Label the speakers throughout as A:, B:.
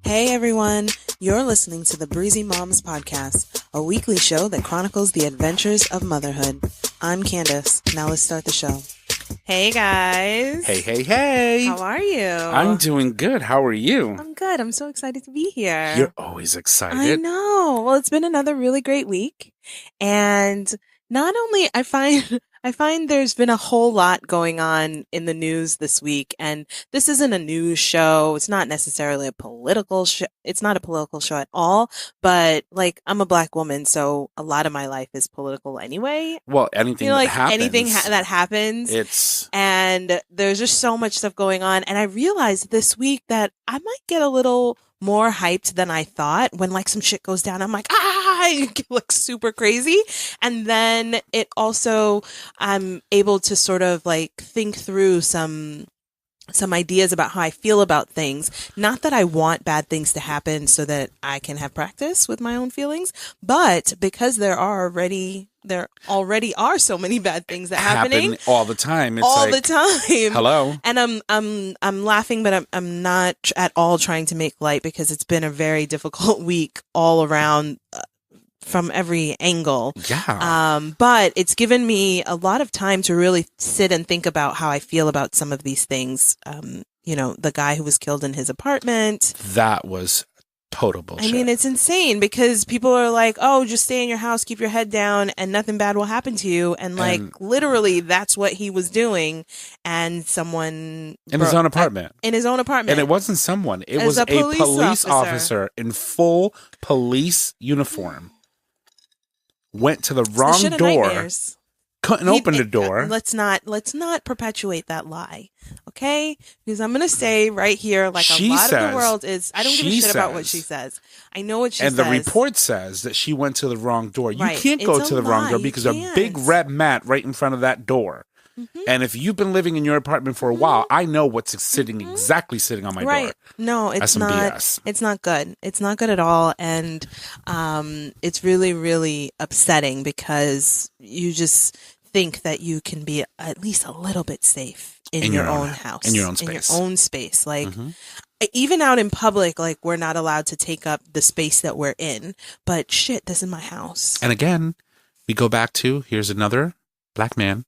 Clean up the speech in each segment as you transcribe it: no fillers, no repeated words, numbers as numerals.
A: Hey everyone, you're listening to the Breezy Moms Podcast, a weekly show that chronicles the adventures of motherhood. I'm Candace. Now let's start the show. Hey guys.
B: Hey.
A: How are you?
B: I'm doing good. How are you?
A: I'm good. I'm so excited to be here.
B: You're always excited.
A: I know. Well, it's been another really great week. And not only I find there's been a whole lot going on in the news this week, and this isn't a news show. It's not necessarily a political show. It's not a political show at all, but like I'm a Black woman, so a lot of my life is political anyway.
B: Well, anything that happens.
A: Anything that happens. And there's just so much stuff going on, and I realized this week that I might get a little more hyped than I thought when like some shit goes down. I'm like, I get like super crazy. And then it also, I'm able to sort of like think through some ideas about how I feel about things. Not that I want bad things to happen so that I can have practice with my own feelings, but because there already are so many bad things that happening
B: all the time. It's
A: all the time.
B: Hello.
A: And I'm laughing, but I'm not at all trying to make light because it's been a very difficult week all around. From every angle.
B: Yeah.
A: But it's given me a lot of time to really sit and think about how I feel about some of these things. The guy who was killed in his apartment.
B: That was total bullshit.
A: I mean, it's insane because people are like, oh, just stay in your house, keep your head down, and nothing bad will happen to you. And literally, that's what he was doing. And someone...
B: In his own apartment.
A: In his own apartment.
B: And it wasn't someone. It was a police officer in full police uniform. Went to the wrong door, couldn't open the door.
A: Let's not perpetuate that lie, okay? Because I'm going to say right here, like a lot of the world is, I don't give a shit about what she says. I know what she says.
B: And the report says that she went to the wrong door. You
A: Right.
B: can't go
A: It's
B: to
A: a
B: the wrong
A: lie.
B: door
A: You
B: because a
A: can't.
B: big red mat right in front of that door.
A: Mm-hmm.
B: And if you've been living in your apartment for a while, I know what's exactly sitting on my door.
A: No, it's
B: That's some
A: not.
B: BS.
A: It's not good. It's not good at all. And it's really, really upsetting because you just think that you can be at least a little bit safe in your own house.
B: In your own space.
A: In your own space. Like, even out in public, like, we're not allowed to take up the space that we're in. But shit, this is my house.
B: And again, we go back to, here's another Black man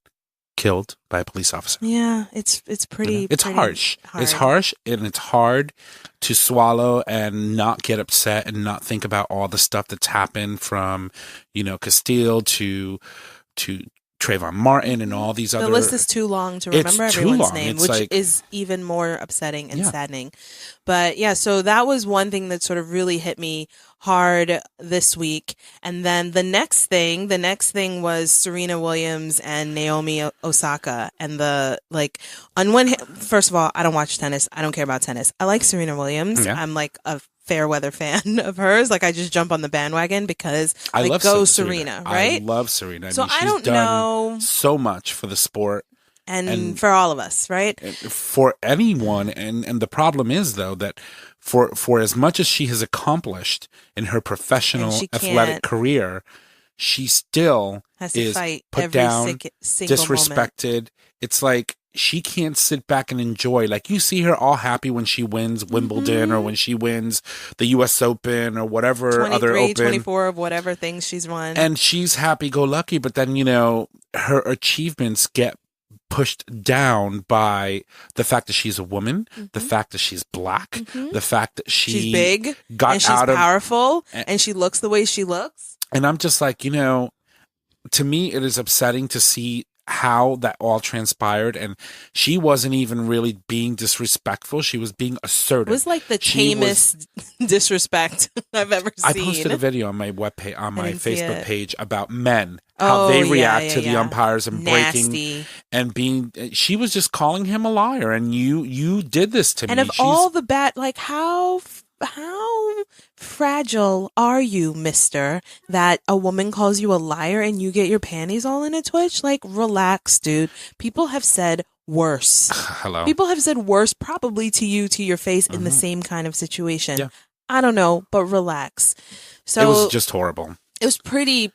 B: killed by a police officer.
A: Yeah, it's pretty.
B: It's
A: pretty
B: harsh.
A: hard.
B: It's harsh, and it's hard to swallow and not get upset and not think about all the stuff that's happened from, Castile to Trayvon Martin and all these other.
A: The list is too long to remember everyone's name, which is even more upsetting and saddening. But yeah, so that was one thing that sort of really hit me hard this week. And then the next thing was Serena Williams and Naomi Osaka. And on one hand, first of all, I don't watch tennis. I don't care about tennis. I like Serena Williams. Yeah. I'm like a fair weather fan of hers. Like, I just jump on the bandwagon because
B: I love
A: Serena, right?
B: I love Serena.
A: So I don't
B: done
A: know
B: so much for the sport.
A: And for all of us, right?
B: For anyone. And the problem is, though, that for as much as she has accomplished in her professional athletic career, she still
A: has to fight
B: put
A: every
B: down,
A: single
B: disrespected.
A: Moment.
B: It's like she can't sit back and enjoy. Like, you see her all happy when she wins Wimbledon or when she wins the U.S. Open or whatever other Open.
A: 24 of whatever things she's won.
B: And she's happy-go-lucky, but then, her achievements get pushed down by the fact that she's a woman, the fact that she's Black, the fact that she's
A: big,
B: got
A: and she's powerful, and she looks the way she looks.
B: And I'm just like, to me, it is upsetting to see how that all transpired, and she wasn't even really being disrespectful. She was being assertive.
A: It was like the tamest disrespect I've ever seen.
B: I posted a video on my webpage, on my Facebook page, about men, how they react to the umpires and breaking and being. She was just calling him a liar, and you did this to me.
A: And of all the bad, like, how fragile are you, mister, that a woman calls you a liar and you get your panties all in a twitch? Like, relax, dude. People have said worse.
B: Hello.
A: People have said worse, probably to you, to your face, in the same kind of situation. Yeah. I don't know, but relax. So
B: it was just horrible.
A: It was pretty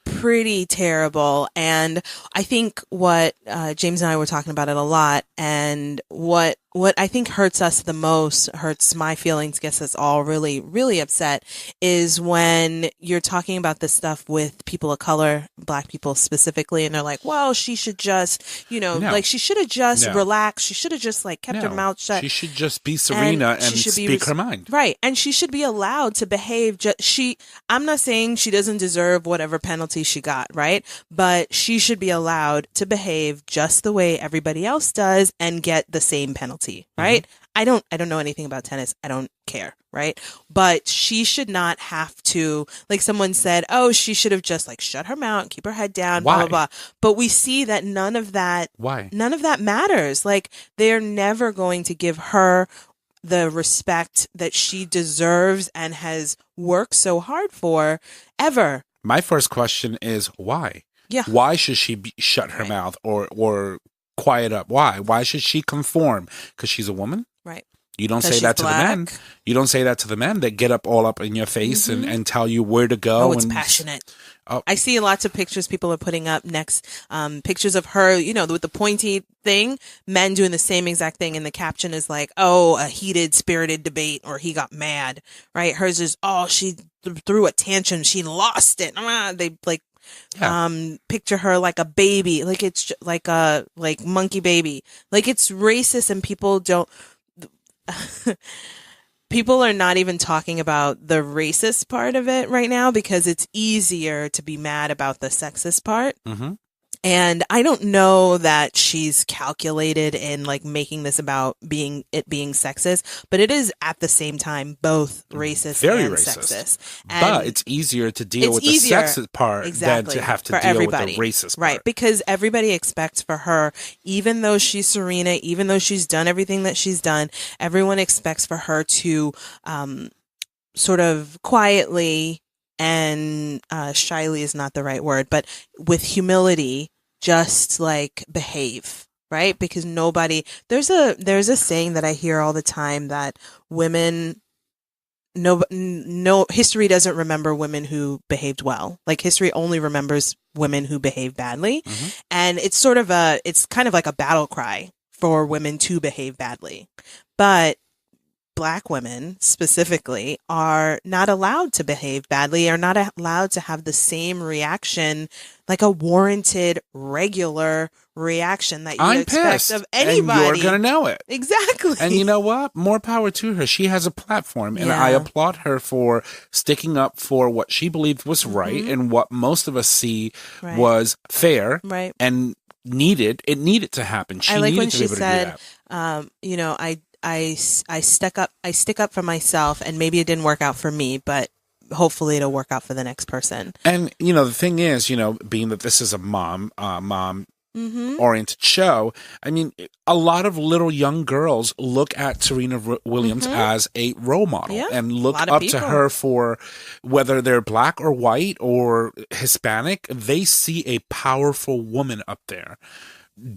A: terrible. And I think what James and I were talking about it a lot, and what what I think hurts us the most, hurts my feelings, gets us all really, really upset, is when you're talking about this stuff with people of color, Black people specifically, and they're like, well, she should just, like she should have just relaxed. She should have just like kept her mouth shut.
B: She should just be Serena and speak her mind.
A: Right. And she should be allowed to behave. I'm not saying she doesn't deserve whatever penalty she got, right? But she should be allowed to behave just the way everybody else does and get the same penalty. Right? Mm-hmm. I don't know anything about tennis. I don't care. Right? But she should not have to, like someone said, oh, she should have just like shut her mouth, keep her head down, blah, blah, blah. But we see that none of that matters. Like they're never going to give her the respect that she deserves and has worked so hard for ever.
B: My first question is why?
A: Yeah.
B: Why should she shut her mouth or quiet up? Why should she conform? Because she's a woman?
A: Right.
B: You don't say that to the men. You don't say that to the men that get up in your face and tell you where to go.
A: Oh, it's passionate. Oh. I see lots of pictures people are putting up next, pictures of her, with the pointy thing, men doing the same exact thing. And the caption is like, oh, a heated, spirited debate, or he got mad, right? Hers is, oh, she threw a tantrum. She lost it. They like, picture her like a baby, like it's like a monkey baby, like it's racist, and people are not even talking about the racist part of it right now because it's easier to be mad about the sexist part. Mm-hmm. And I don't know that she's calculated in like making this about being sexist, but it is at the same time both racist and sexist. And
B: but it's easier to deal with the sexist part than to have to deal with the racist part.
A: Right, because everybody expects for her, even though she's Serena, even though she's done everything that she's done, everyone expects for her to sort of quietly and shyly is not the right word, but with humility, just like behave, right? Because there's a saying that I hear all the time that women, no history doesn't remember women who behaved well. Like history only remembers women who behave badly. Mm-hmm. And it's it's kind of like a battle cry for women to behave badly. But Black women specifically are not allowed to behave badly, are not allowed to have the same reaction, like a warranted, regular reaction that you expect of anybody.
B: And you're going to know it.
A: Exactly.
B: And you know what? More power to her. She has a platform, and I applaud her for sticking up for what she believed was right and what most of us see was fair and needed. It needed to happen. She needed to be able to do that.
A: I stick up for myself, and maybe it didn't work out for me, but hopefully it'll work out for the next person.
B: And, the thing is, being that this is a mom oriented show, I mean, a lot of little young girls look at Serena Williams as a role model and look up to her for whether they're Black or white or Hispanic. They see a powerful woman up there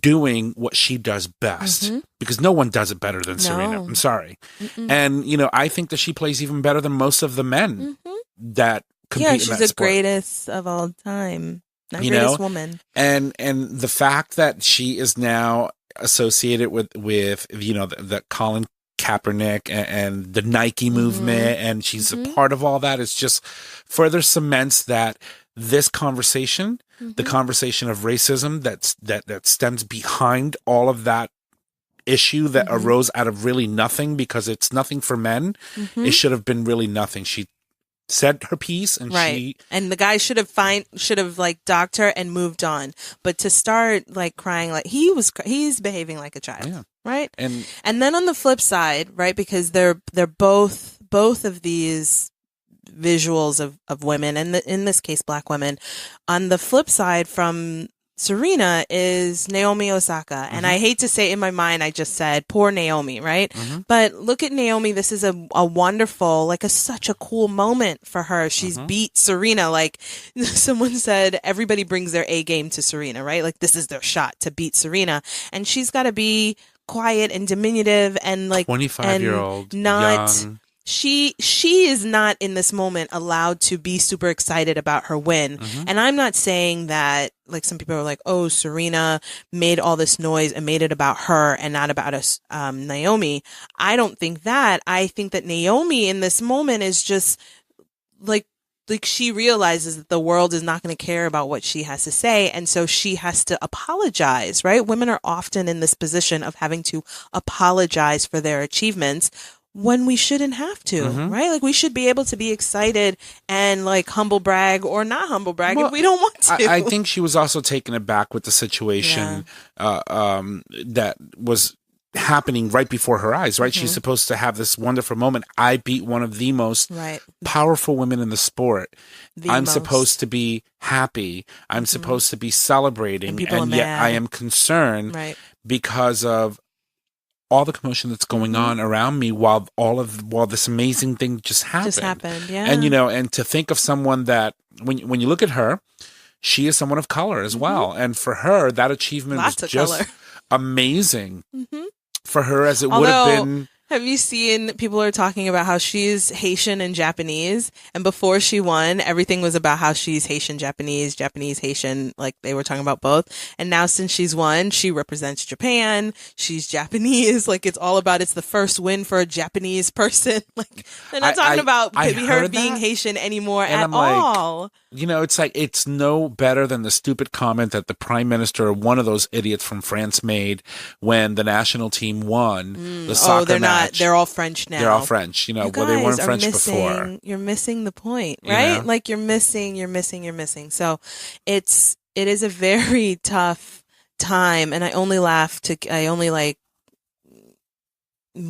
B: doing what she does best because no one does it better than Serena. I'm sorry. And, I think that she plays even better than most of the men that compete in that sport.
A: Yeah, she's the greatest of all time. The greatest woman.
B: And the fact that she is now associated with the Colin Kaepernick and the Nike movement, and she's a part of all that, is just further cements that this conversation, the conversation of racism that stems behind all of that issue that arose out of really nothing, because it's nothing for men. It should have been really nothing. She said her piece, and
A: and the guy should have like docked her and moved on. But to start like crying, like he's behaving like a child, right? And then on the flip side, right, because they're both of these visuals of women, and in this case Black women. On the flip side from Serena is Naomi Osaka. And I hate to say, in my mind, I just said, poor Naomi, right? But look at Naomi. This is a wonderful, such a cool moment for her. She's beat Serena. Like someone said, everybody brings their A game to Serena, right? Like this is their shot to beat Serena. And she's got to be quiet and diminutive and
B: 25-year-old, young.
A: she is not in this moment allowed to be super excited about her win. And I'm not saying that, like, some people are like, oh, Serena made all this noise and made it about her and not about us, Naomi. I don't think that. I think that Naomi in this moment is just like she realizes that the world is not going to care about what she has to say. And so she has to apologize, right? Women are often in this position of having to apologize for their achievements when we shouldn't have to, right? Like, we should be able to be excited and, like, humble brag or not humble brag if we don't want to.
B: I think she was also taken aback with the situation that was happening right before her eyes, right? She's supposed to have this wonderful moment. I beat one of the most powerful women in the sport. I'm supposed to be happy. I'm supposed to be celebrating. And yet I am concerned because of all the commotion that's going on around me while this amazing thing just happened. And, you know, and to think of someone that when you look at her, she is someone of color as well. And for her, that achievement was just amazing for her, as it would have been.
A: Have you seen people are talking about how she's Haitian and Japanese, and before she won, everything was about how she's Haitian, Japanese, Japanese, Haitian, like they were talking about both. And now since she's won, she represents Japan, she's Japanese, like it's all about, it's the first win for a Japanese person. Like they're not talking about her being Haitian anymore at all.
B: Like, you know, it's like, it's no better than the stupid comment that the prime minister or one of those idiots from France made when the national team won the soccer match.
A: They're all French now.
B: They're all French, you know, well, they weren't French before.
A: You're missing the point, right? You know? Like you're missing. So it is a very tough time. And I only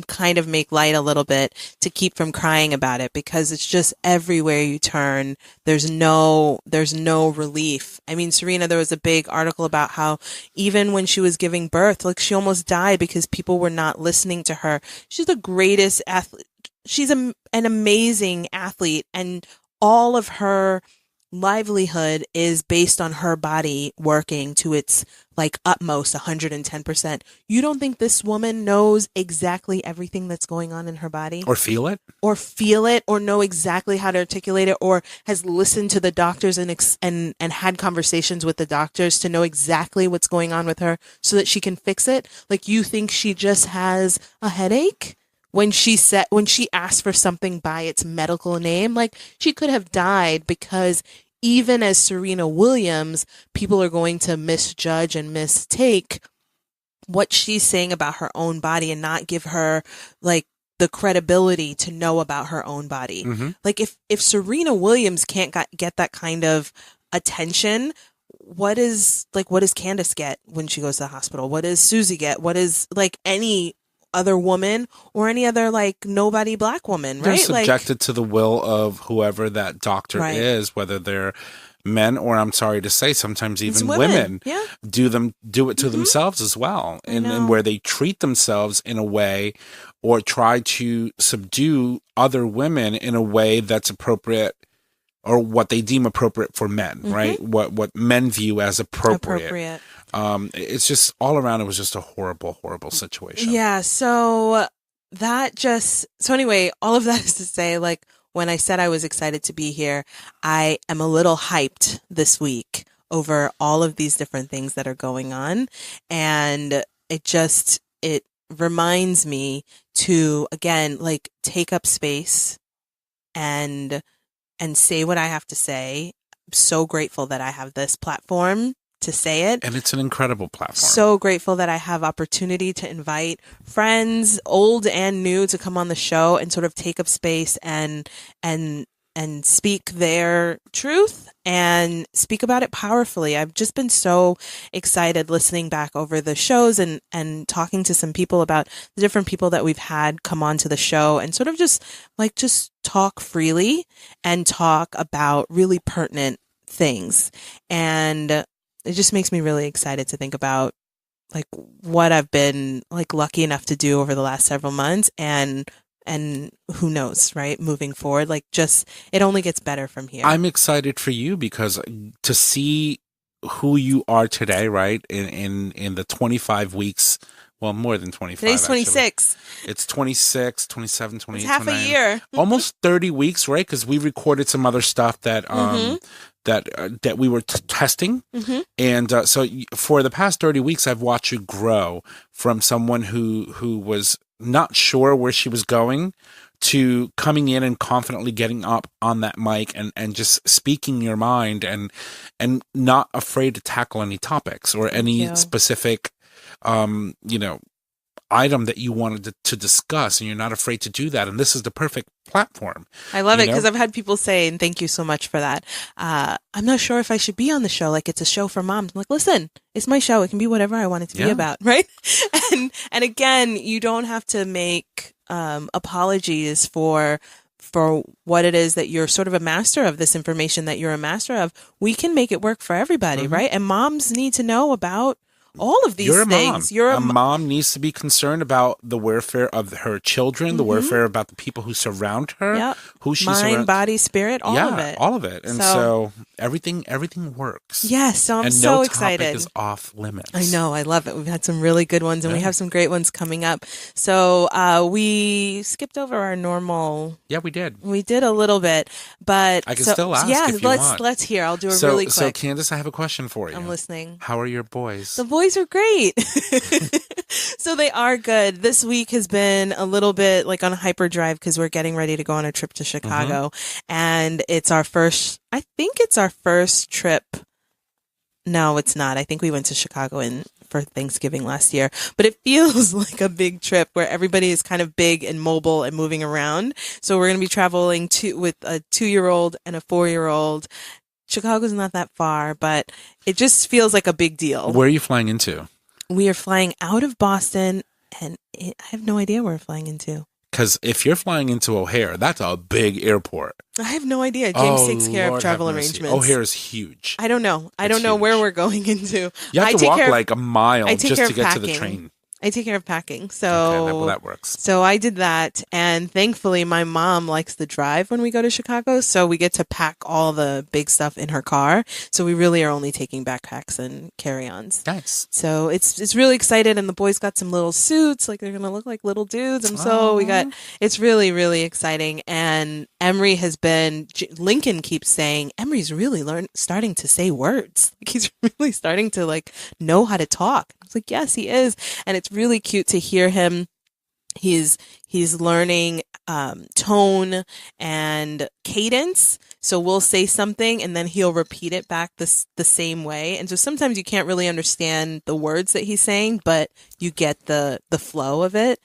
A: kind of make light a little bit to keep from crying about it, because it's just everywhere you turn. There's no relief. I mean, Serena, there was a big article about how even when she was giving birth, like she almost died because people were not listening to her. She's the greatest athlete. She's an amazing athlete, and all of her livelihood is based on her body working to its like utmost 110%. You don't think this woman knows exactly everything that's going on in her body?
B: Or feel it,
A: or know exactly how to articulate it, or has listened to the doctors and had conversations with the doctors to know exactly what's going on with her so that she can fix it? Like, you think she just has a headache? When she asked for something by its medical name, like she could have died, because even as Serena Williams, people are going to misjudge and mistake what she's saying about her own body and not give her like the credibility to know about her own body. Like if Serena Williams can't get that kind of attention, what does Candace get when she goes to the hospital? What does Susie get? What is like any other woman or any other like nobody black woman, right?
B: They're subjected to the will of whoever that doctor is, whether they're men or, I'm sorry to say, sometimes even women do it to themselves as well, and where they treat themselves in a way or try to subdue other women in a way that's appropriate, or what they deem appropriate for men, right? What men view as appropriate. It's just all around, it was just a horrible, horrible situation.
A: Yeah. So anyway, all of that is to say, like, when I said I was excited to be here, I am a little hyped this week over all of these different things that are going on. And it reminds me to, again, like, take up space and say what I have to say. I'm so grateful that I have this platform to say it.
B: And it's an incredible platform.
A: So grateful that I have opportunity to invite friends, old and new, to come on the show and sort of take up space and speak their truth and speak about it powerfully. I've just been so excited listening back over the shows and talking to some people about the different people that we've had come on to the show, and sort of just talk freely and talk about really pertinent things. And it just makes me really excited to think about like what I've been like lucky enough to do over the last several months, and who knows, right? Moving forward, like, just, it only gets better from here.
B: I'm excited for you, because to see who you are today, right? In the 25 weeks Well, more than 25.
A: Today's 26.
B: Actually. It's 26, 27, 28,
A: it's half
B: 29.
A: a year.
B: Almost 30 weeks, right? Because we recorded some other stuff that that we were testing.
A: Mm-hmm.
B: And so for the past 30 weeks, I've watched you grow from someone who was not sure where she was going to coming in and confidently getting up on that mic and just speaking your mind and not afraid to tackle any topics or any specific, item that you wanted to discuss, and you're not afraid to do that. And this is the perfect platform.
A: I love it because I've had people say, and thank you so much for that, I'm not sure if I should be on the show. Like, it's a show for moms. I'm like, listen, it's my show. It can be whatever I want it to be about, right? And again, you don't have to make apologies for what it is that you're sort of a master of, this information that you're a master of. We can make it work for everybody, right? And moms need to know about all of these things.
B: A mom needs to be concerned about the welfare of her children, the welfare about the people who surround her, who she's
A: mind, body, spirit, all of it.
B: All of it. And so everything works.
A: Yes, so I'm so excited.
B: No topic is off limits.
A: I know, I love it. We've had some really good ones, and we have some great ones coming up. So we skipped over our normal.
B: Yeah, we did.
A: We did a little bit, but
B: I can still ask if you want.
A: Let's hear. I'll do it really quick.
B: So Candace, I have a question for you.
A: I'm listening.
B: How are your boys?
A: The boys are great. So they are good. This week has been a little bit like on a hyperdrive because we're getting ready to go on a trip to Chicago, and it's our first. I think it's our first trip. No, it's not. I think we went to Chicago for Thanksgiving last year, but it feels like a big trip where everybody is kind of big and mobile and moving around. So we're going to be traveling with a 2-year-old and a 4-year-old. Chicago's not that far, but it just feels like a big deal.
B: Where are you flying into?
A: We are flying out of Boston, and I have no idea where we're flying into.
B: Because if you're flying into O'Hare, that's a big airport.
A: I have no idea. James takes care of travel arrangements.
B: O'Hare is huge.
A: I don't know. I don't know where we're going into.
B: You have to walk like a mile just to get to the train.
A: I take care of packing. So
B: okay, well, that works.
A: So I did that. And thankfully, my mom likes the drive when we go to Chicago. So we get to pack all the big stuff in her car. So we really are only taking backpacks and carry-ons.
B: Nice.
A: So it's really excited. And the boys got some little suits. Like, they're going to look like little dudes. And so it's really, really exciting. And Emery has been, Lincoln keeps saying, Emery's really starting to say words. Like, he's really starting to know how to talk. I was like, yes, he is. And it's really cute to hear him. He's learning tone and cadence. So we'll say something and then he'll repeat it back the same way. And so sometimes you can't really understand the words that he's saying, but you get the flow of it.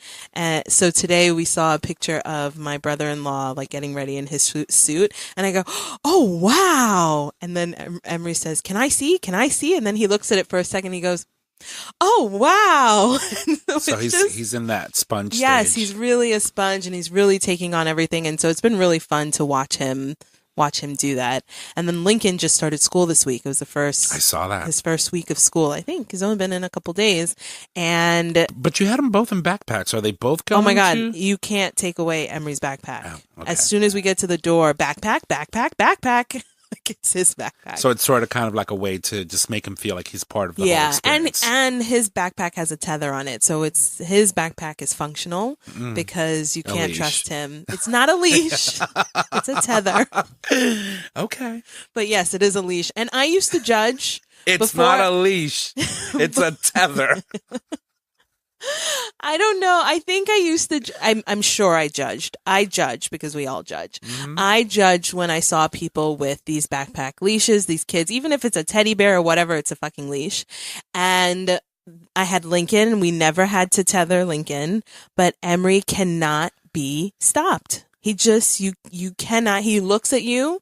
A: So today we saw a picture of my brother-in-law getting ready in his suit, and I go, "Oh wow!" And then Emery says, "Can I see? Can I see?" And then he looks at it for a second. He goes, "Oh wow!"
B: So he's in that sponge.
A: Yes,
B: stage.
A: He's really a sponge, and he's really taking on everything. And so it's been really fun to watch him do that. And then Lincoln just started school this week. It was I saw that. His first week of school, I think. He's only been in a couple days. But
B: you had them both in backpacks. Are they both going?
A: Oh my God. You can't take away Emery's backpack. Oh, okay. As soon as we get to the door, backpack. It's his backpack.
B: So it's sort of kind of like a way to just make him feel like he's part of the whole experience.
A: and his backpack has a tether on it. So his backpack is functional because you can't trust him. It's not a leash. It's a tether.
B: Okay.
A: But yes, it is a leash. And I used to judge.
B: It's not a leash. It's a tether.
A: I don't know. I think I used to. I'm sure I judged. I judge because we all judge. Mm-hmm. I judged when I saw people with these backpack leashes, these kids, even if it's a teddy bear or whatever, it's a fucking leash. And I had Lincoln, and we never had to tether Lincoln, but Emery cannot be stopped. He just, you cannot, he looks at you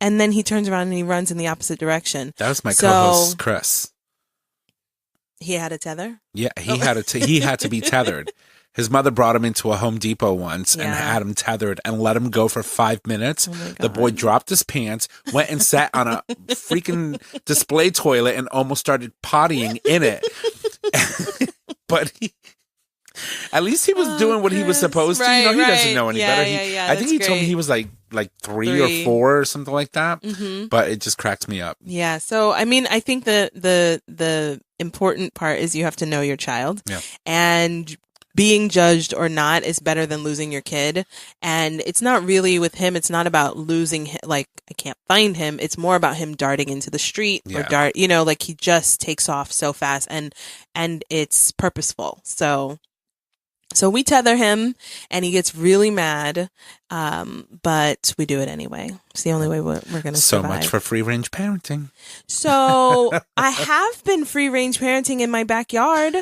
A: and then he turns around and he runs in the opposite direction.
B: That was my co-host, Chris.
A: He had a tether?
B: Yeah, he had to be tethered. His mother brought him into a Home Depot once and had him tethered and let him go for 5 minutes. Oh the boy dropped his pants, went and sat on a freaking display toilet and almost started pottying in it. But at least he was doing what he was supposed to. He doesn't know any better. I think he told me he was like like three or four or something like that. Mm-hmm. But it just cracks me up.
A: Yeah. So, I mean, I think the important part is you have to know your child.
B: Yeah.
A: And being judged or not is better than losing your kid. And it's not really with him. It's not about losing him. Like, I can't find him. It's more about him darting into the street or like he just takes off so fast and it's purposeful. So we tether him and he gets really mad. But we do it anyway. It's the only way we're going to survive.
B: So much for free range parenting.
A: So I have been free range parenting in my backyard.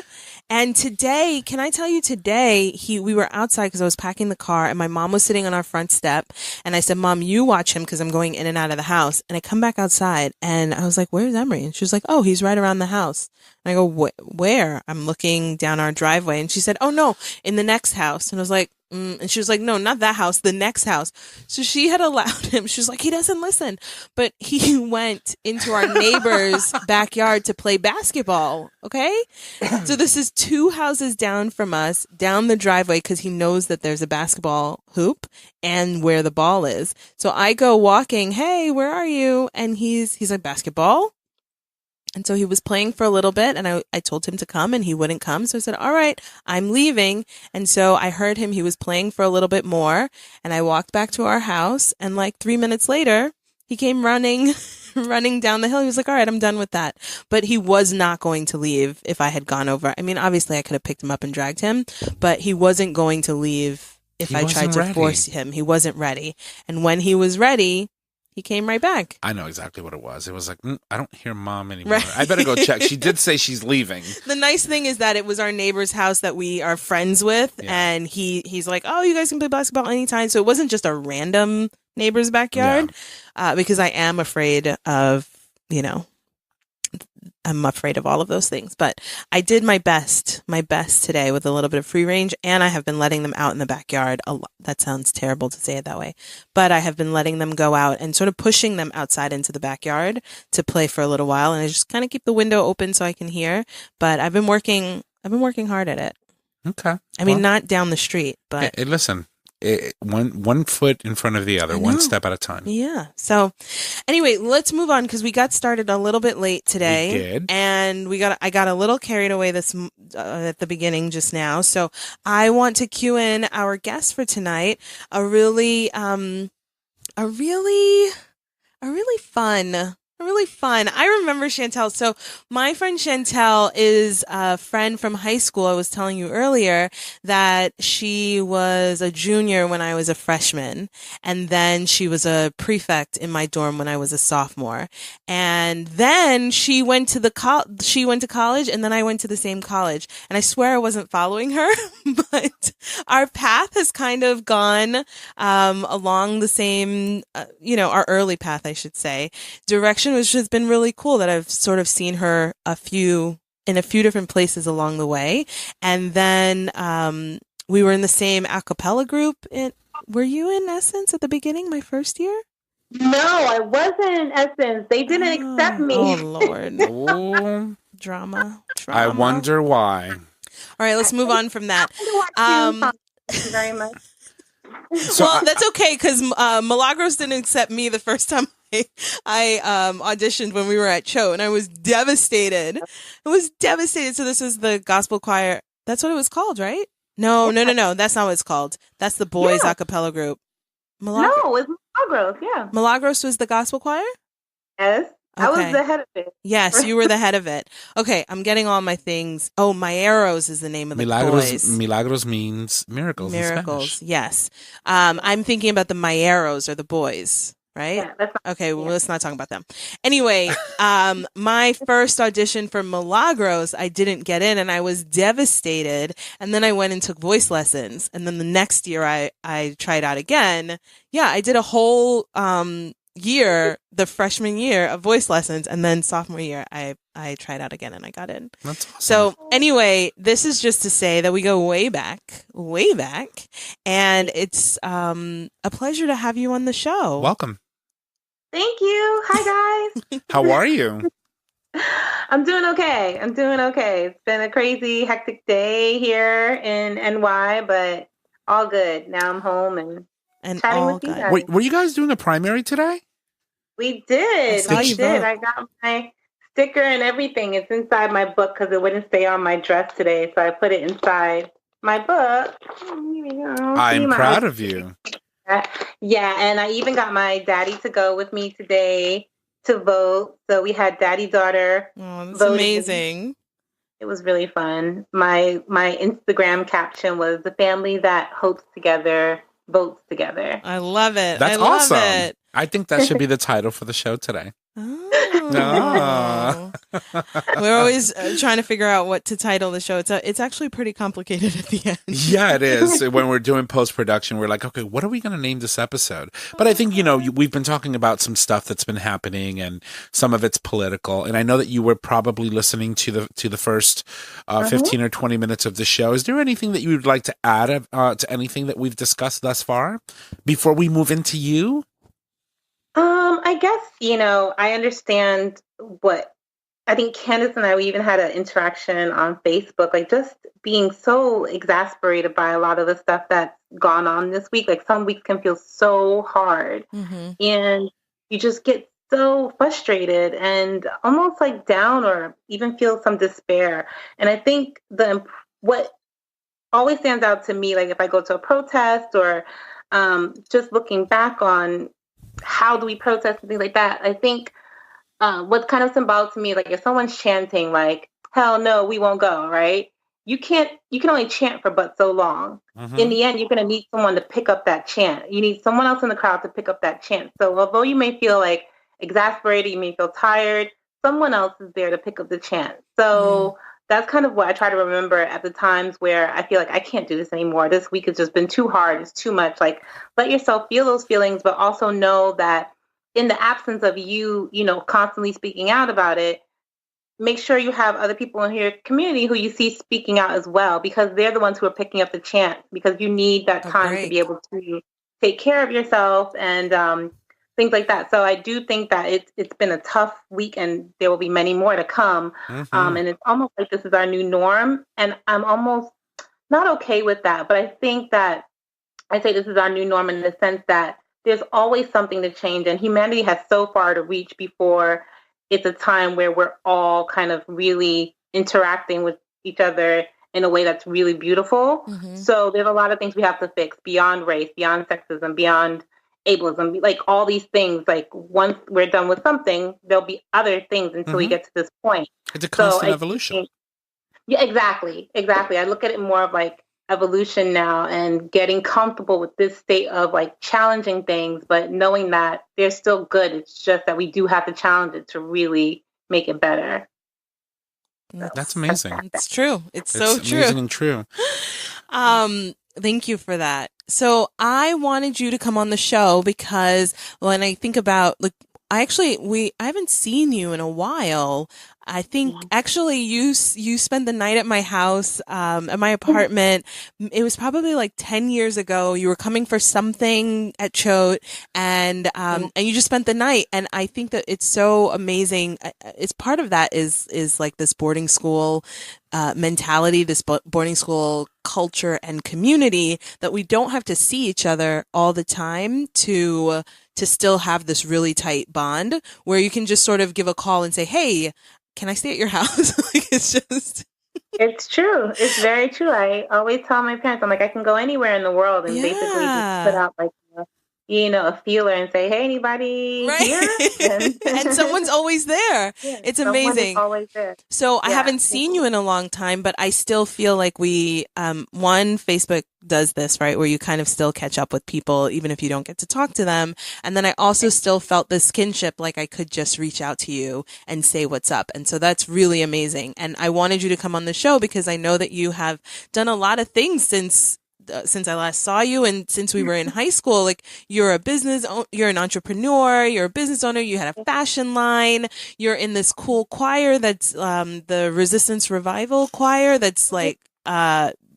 A: And today, can I tell you today, we were outside because I was packing the car and my mom was sitting on our front step. And I said, Mom, you watch him because I'm going in and out of the house. And I come back outside and I was like, where's Emery? And she was like, oh, he's right around the house. And I go, where? I'm looking down our driveway. And she said, oh, no, in the next house. And I was like, and she was like, no, not that house, the next house. So she had allowed him. She was like, he doesn't listen. But he went into our neighbor's backyard to play basketball. Okay. So this is 2 houses down from us, down the driveway, because he knows that there's a basketball hoop and where the ball is. So I go walking, hey, where are you? And he's like, basketball? And so he was playing for a little bit and I told him to come and he wouldn't come. So I said, all right, I'm leaving. And so I heard him. He was playing for a little bit more and I walked back to our house. And like 3 minutes later, he came running down the hill. He was like, all right, I'm done with that. But he was not going to leave if I had gone over. I mean, obviously I could have picked him up and dragged him, but he wasn't going to leave if I tried to force him. He wasn't ready. And when he was ready, he came right back.
B: I know exactly what it was. It was like, I don't hear Mom anymore. Right. I better go check. She did say she's leaving.
A: The nice thing is that it was our neighbor's house that we are friends with. Yeah. And he's like, oh, you guys can play basketball anytime. So it wasn't just a random neighbor's backyard because I am afraid of, I'm afraid of all of those things. But I did my best today with a little bit of free range. And I have been letting them out in the backyard a lot. That sounds terrible to say it that way. But I have been letting them go out and sort of pushing them outside into the backyard to play for a little while. And I just kind of keep the window open so I can hear. But I've been working hard at it.
B: Okay.
A: I mean, not down the street, but
B: hey, listen. One foot in front of the other, one step at a time.
A: Yeah. So anyway, let's move on because we got started a little bit late today.
B: We did.
A: And I got a little carried away at the beginning just now. So I want to cue in our guest for tonight, a really fun. I remember Shantell. So my friend Shantell is a friend from high school. I was telling you earlier that she was a junior when I was a freshman. And then she was a prefect in my dorm when I was a sophomore. And then she went to college and then I went to the same college. And I swear I wasn't following her, but our path has kind of gone along the same, our early path, I should say, direction, which has been really cool that I've sort of seen her in a few different places along the way. And then we were in the same a cappella group. Were you in Essence at the beginning, my first year?
C: No, I wasn't in Essence. They didn't accept me.
A: Oh, Lord.
B: Oh.
A: Drama.
B: I wonder why.
A: All right, let's move on from that.
C: Thank you very much.
A: That's okay because Milagros didn't accept me the first time I auditioned when we were at Cho, and I was devastated. So this is the gospel choir. That's what it was called, right? No. That's not what it's called. That's the boys a cappella group.
C: No, it's Milagros. Yeah.
A: Milagros was the gospel choir?
C: Yes.
A: Okay.
C: I was the head of it.
A: Yes, you were the head of it. Okay, I'm getting all my things. Oh, Mayeros is the name of the boys.
B: Milagros means miracles.
A: Miracles, yes. I'm thinking about the Mayeros or the boys, right?
C: Yeah, that's not,
A: okay, well, let's not talk about them. Anyway, my first audition for Milagros, I didn't get in, and I was devastated. And then I went and took voice lessons. And then the next year, I tried out again. Yeah, I did a whole year, the freshman year of voice lessons, and then sophomore year I tried out again and I got in.
B: That's awesome.
A: So anyway, this is just to say that we go way back, and it's a pleasure to have you on the show.
B: Welcome.
C: Thank you. Hi guys.
B: How are you?
C: I'm doing okay. It's been a crazy, hectic day here in NY, but all good. Now I'm home and
A: and
C: chatting
A: all
C: with you
A: good.
C: guys.
B: Were you guys doing a primary today?
C: We did. I got my sticker and everything. It's inside my book because it wouldn't stay on my dress today, so I put it inside my book. Here we go.
B: I'm proud of you.
C: Yeah, and I even got my daddy to go with me today to vote. So we had daddy-daughter
A: that's
C: voting.
A: amazing.
C: It was really fun. My Instagram caption was "The family that hopes together votes together."
A: I love it.
B: That's
A: awesome.
B: It. I think that should be the title for the show today.
A: Oh. We're always trying to figure out what to title the show. It's actually pretty complicated at the end.
B: Yeah, it is. When we're doing post-production, we're like, okay, what are we going to name this episode? But I think, we've been talking about some stuff that's been happening and some of it's political. And I know that you were probably listening to the first 15 or 20 minutes of the show. Is there anything that you would like to add to anything that we've discussed thus far before we move into you?
C: I guess, I understand I think Candace and I, we even had an interaction on Facebook, like just being so exasperated by a lot of the stuff that's gone on this week. Like some weeks can feel so hard and you just get so frustrated and almost like down or even feel some despair. And I think what always stands out to me, like if I go to a protest or just looking back on how do we protest and things like that, I think what's kind of symbolic to me, like if someone's chanting like, hell no, we won't go, right? You can only chant for but so long. In the end, you're going to need someone to pick up that chant. You need someone else in the crowd to pick up that chant. So although you may feel like exasperated, you may feel tired, someone else is there to pick up the chant. So that's kind of what I try to remember at the times where I feel like I can't do this anymore. This week has just been too hard. It's too much. Like let yourself feel those feelings, but also know that in the absence of you, constantly speaking out about it, make sure you have other people in your community who you see speaking out as well, because they're the ones who are picking up the chant, because you need that time to be able to take care of yourself and things like that. So I do think that it's been a tough week and there will be many more to come. And it's almost like this is our new norm. And I'm almost not okay with that. But I think that I say this is our new norm in the sense that there's always something to change, and humanity has so far to reach before it's a time where we're all kind of really interacting with each other in a way that's really beautiful. So there's a lot of things we have to fix beyond race, beyond sexism, beyond ableism, like all these things. Like once we're done with something, there'll be other things until we get to this point.
B: It's a constant evolution.
C: Yeah, exactly. I look at it more of like evolution now and getting comfortable with this state of like challenging things, but knowing that they're still good. It's just that we do have to challenge it to really make it better.
B: That's amazing.
A: It's true. It's so true.
B: Amazing and true.
A: Thank you for that. So I wanted you to come on the show because when I think about like, I haven't seen you in a while. I think actually you spent the night at my house, at my apartment. It was probably like 10 years ago. You were coming for something at Choate and you just spent the night. And I think that it's so amazing. It's part of that is like this boarding school mentality, this boarding school culture and community, that we don't have to see each other all the time to still have this really tight bond where you can just sort of give a call and say, hey, can I stay at your house? Like
C: it's true. It's very true. I always tell my parents, I'm like, I can go anywhere in the world and basically just put out like, a feeler and say, hey, anybody here?
A: And someone's always there. Yeah, it's amazing.
C: Always there.
A: So I haven't seen you in a long time, but I still feel like we, Facebook does this, right? Where you kind of still catch up with people, even if you don't get to talk to them. And then I also still felt this kinship, like I could just reach out to you and say what's up. And so that's really amazing. And I wanted you to come on the show because I know that you have done a lot of things since I last saw you and since we were in high school. Like you're an entrepreneur, you're a business owner, you had a fashion line, you're in this cool choir that's the Resistance Revival choir that's like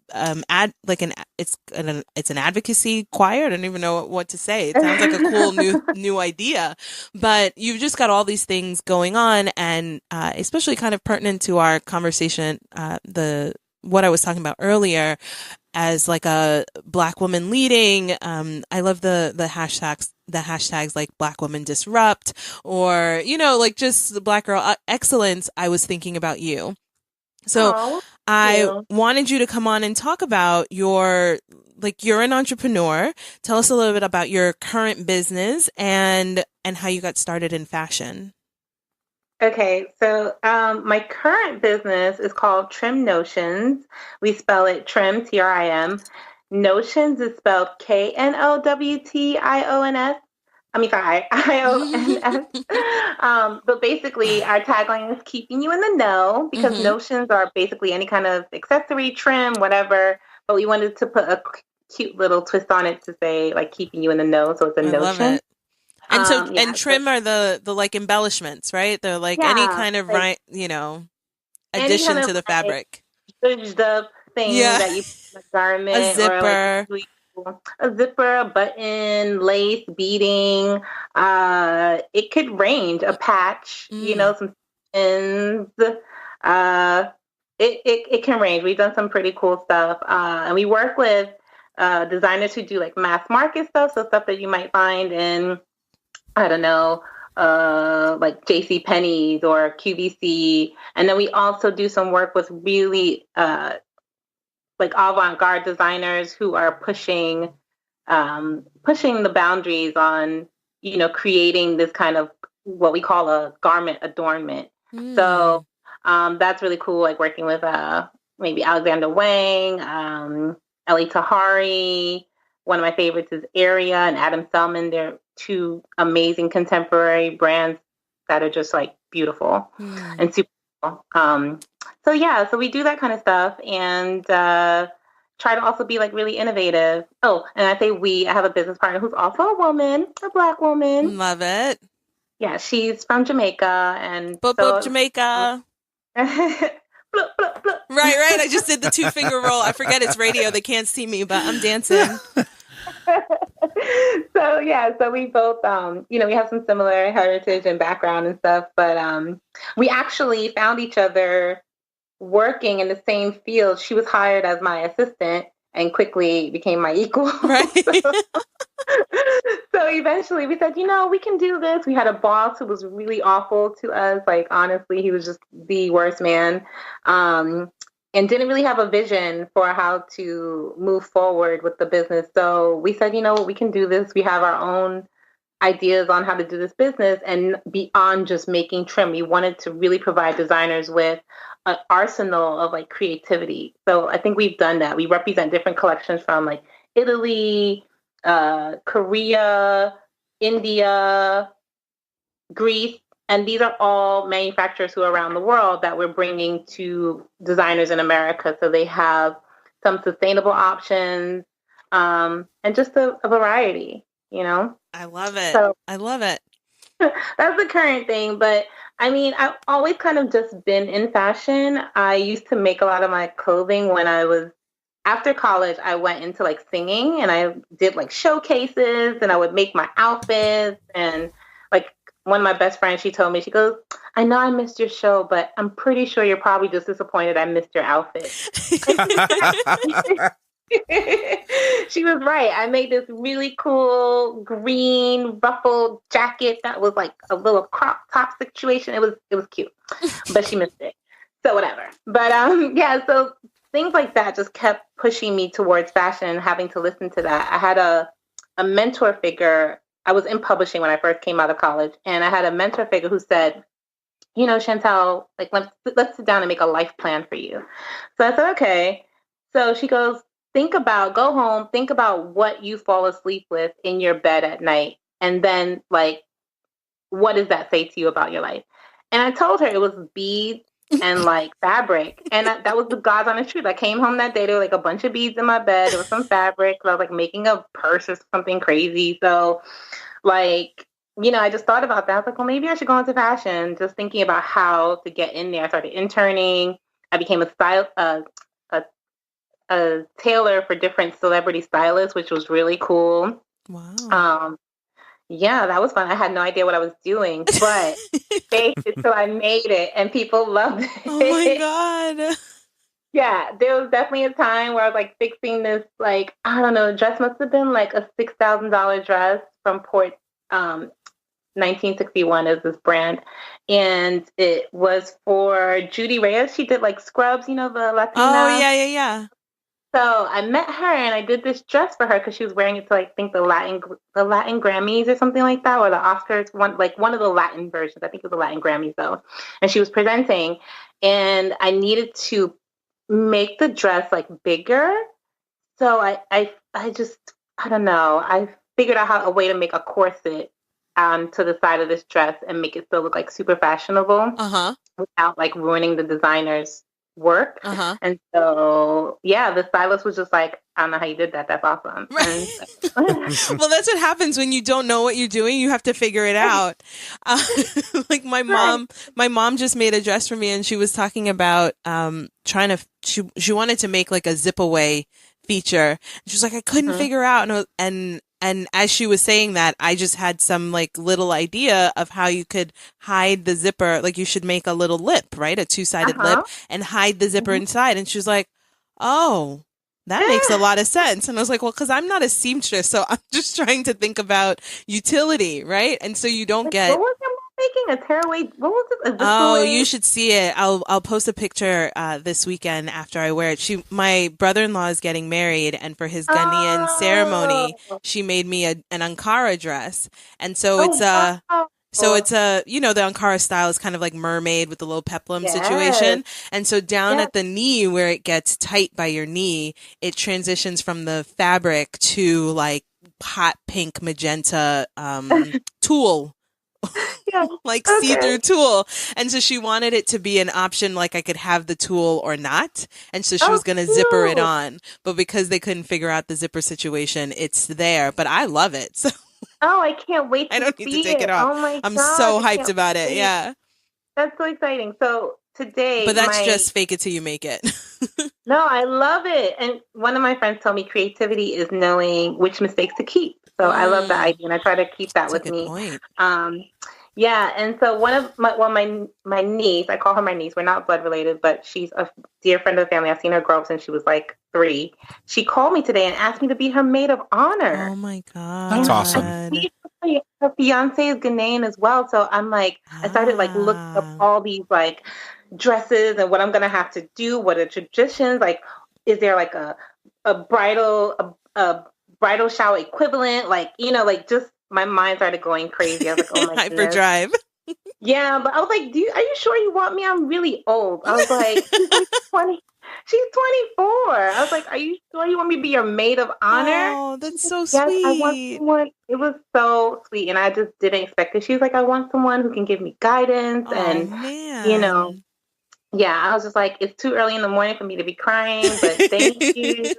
A: it's an advocacy choir. I don't even know what to say. It sounds like a cool new idea, but you've just got all these things going on, and especially kind of pertinent to our conversation, what I was talking about earlier. as like a Black woman leading. I love the hashtags like Black Woman Disrupt, or, you know, like just the Black Girl Excellence. I was thinking about you. So I wanted you to come on and talk about you're an entrepreneur. Tell us a little bit about your current business and how you got started in fashion.
C: Okay, so my current business is called Trim Notions. We spell it Trim, Trim. Notions is spelled Knowtions. IONS. But basically, our tagline is keeping you in the know, because notions are basically any kind of accessory, trim, whatever. But we wanted to put a cute little twist on it to say like keeping you in the know. So it's a notion.
A: Love it. And and trim are the like embellishments, right? They're like any kind of like, addition to the fabric.
C: Zhuzhed up thing that you put in a garment,
A: a zipper.
C: Or like a zipper, a button, lace, beading. It could range, a patch, some pins. It can range. We've done some pretty cool stuff. And we work with designers who do like mass market stuff. So stuff that you might find in, I don't know, like JCPenney's or QVC. And then we also do some work with really like avant-garde designers who are pushing the boundaries on, creating this kind of what we call a garment adornment. So that's really cool, like working with maybe Alexander Wang, Ellie Tahari. One of my favorites is Area and Adam Selman. They're two amazing contemporary brands that are just like beautiful and super cool. So we do that kind of stuff and try to also be like really innovative. Oh, and I say I have a business partner who's also a woman, a Black woman.
A: Love it.
C: Yeah, she's from Jamaica and
A: Jamaica.
C: Blup, blup, blup.
A: Right. I just did the 2-finger roll. I forget it's radio. They can't see me, but I'm dancing.
C: So we both, we have some similar heritage and background and stuff, but we actually found each other working in the same field. She was hired as my assistant and quickly became my equal.
A: Right.
C: So eventually we said, we can do this. We had a boss who was really awful to us. Like, honestly, he was just the worst man. And didn't really have a vision for how to move forward with the business. So we said, we can do this. We have our own ideas on how to do this business, and beyond just making trim, we wanted to really provide designers with an arsenal of like creativity. So I think we've done that. We represent different collections from like Italy, Korea, India, Greece. And these are all manufacturers who are around the world that we're bringing to designers in America. So they have some sustainable options and just a variety,
A: I love it.
C: So,
A: I love it.
C: That's the current thing. But I mean, I've always kind of just been in fashion. I used to make a lot of my clothing when after college, I went into like singing, and I did like showcases, and I would make my outfits. And like one of my best friends, she told me, she goes, I know I missed your show, but I'm pretty sure you're probably just disappointed I missed your outfit. She was right. I made this really cool green ruffled jacket that was like a little crop top situation. It was cute, but she missed it. So whatever. But so things like that just kept pushing me towards fashion and having to listen to that. I had a mentor figure. I was in publishing when I first came out of college, and I had a mentor figure who said, Shantell, like let's sit down and make a life plan for you. So I said, okay. So she goes, go home, think about what you fall asleep with in your bed at night. And then like, what does that say to you about your life? And I told her it was beads and like fabric. And that was the God's honest truth. I came home that day, there were like a bunch of beads in my bed. There was some fabric. I was like making a purse or something crazy. So like, I just thought about that. I was like, well, maybe I should go into fashion, just thinking about how to get in there. I started interning. I became a tailor for different celebrity stylists, which was really cool.
A: Wow.
C: That was fun. I had no idea what I was doing, but faked it till I made it, and people loved it.
A: Oh my God.
C: Yeah, there was definitely a time where I was like fixing this, like, I don't know, the dress must have been like a $6,000 dress from um, 1961 is this brand. And it was for Judy Reyes. She did like Scrubs, the
A: Oh,
C: Latina.
A: yeah.
C: So I met her and I did this dress for her because she was wearing it to like, I think the Latin Grammys or something like that, or the Oscars, one of the Latin versions. I think it was the Latin Grammys though. And she was presenting, and I needed to make the dress like bigger. So I just, I don't know. I figured out a way to make a corset to the side of this dress and make it still look like super fashionable without like ruining the designer's work. And so, yeah, the stylist was just like, I don't know how you did that. That's awesome.
A: Well, that's what happens when you don't know what you're doing. You have to figure it out. Like my mom just made a dress for me, and she was talking about she wanted to make like a zip away feature. She was like, I couldn't figure out, and as she was saying that, I just had some like little idea of how you could hide the zipper. Like you should make a little lip, right? A two-sided lip, and hide the zipper inside. And she was like, oh, that makes a lot of sense. And I was like, well, because I'm not a seamstress, so I'm just trying to think about utility, right? And so you don't get...
C: What was your mom making? A tearaway? What was it?
A: Oh, you should see it. I'll post a picture this weekend after I wear it. My brother-in-law is getting married, and for his Ghanaian ceremony, she made me an Ankara dress. And so it's the Ankara style is kind of like mermaid with the little peplum situation. And so down at the knee where it gets tight by your knee, it transitions from the fabric to like hot pink magenta tulle. Like see-through tulle. And so she wanted it to be an option, like I could have the tulle or not. And so she was going to zipper it on. But because they couldn't figure out the zipper situation, it's there. But I love it. So
C: I can't wait to
A: I don't need to take it off.
C: Oh my
A: I'm
C: God,
A: so hyped about it. Yeah.
C: That's so exciting. So today...
A: But that's just fake it till you make it.
C: No, I love it. And one of my friends told me creativity is knowing which mistakes to keep. So I love that idea, and I try to keep that with me.
A: Point.
C: Yeah, and so one of my niece, I call her my niece. We're not blood related, but she's a dear friend of the family. I've seen her grow up since she was like 3. She called me today and asked me to be her maid of honor.
A: Oh my God,
B: that's awesome.
C: Her fiance is Ghanaian as well, so I'm like, I started like looking up all these like dresses and what I'm gonna have to do. What are traditions? Like, is there like a bridal shower equivalent? Like, like just my mind started going crazy. I was like, oh my goodness.
A: Hyperdrive.
C: Yeah, but I was like, are you sure you want me? I'm really old. I was like, she's 24. I was like, are you sure you want me to be your maid of honor?
A: Oh, that's so
C: yes,
A: sweet.
C: I want someone. It was so sweet, and I just didn't expect it. She was like, I want someone who can give me guidance, and
A: man.
C: Yeah, I was just like, it's too early in the morning for me to be crying, but thank you.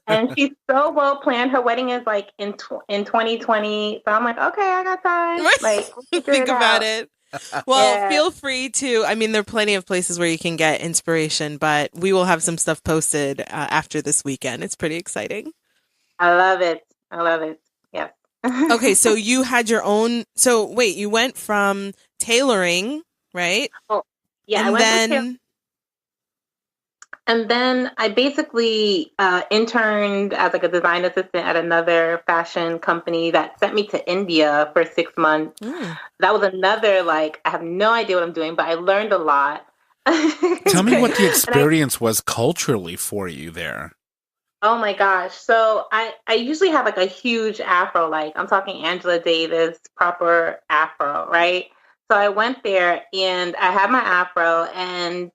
C: And she's so well planned. Her wedding is like in 2020, so I'm like, okay, I got time. Like,
A: think about it. Well, feel free to. I mean, there are plenty of places where you can get inspiration, but we will have some stuff posted after this weekend. It's pretty exciting.
C: I love it. Yes.
A: Okay, so you had your own. So wait, you went from tailoring, right?
C: Oh, yeah. And then I basically interned as like a design assistant at another fashion company that sent me to India for 6 months. That was another, like, I have no idea what I'm doing, but I learned a lot.
B: Tell me what the experience was culturally for you there.
C: Oh my gosh. So I usually have like a huge afro, like I'm talking Angela Davis, proper afro, right? So I went there and I had my afro, and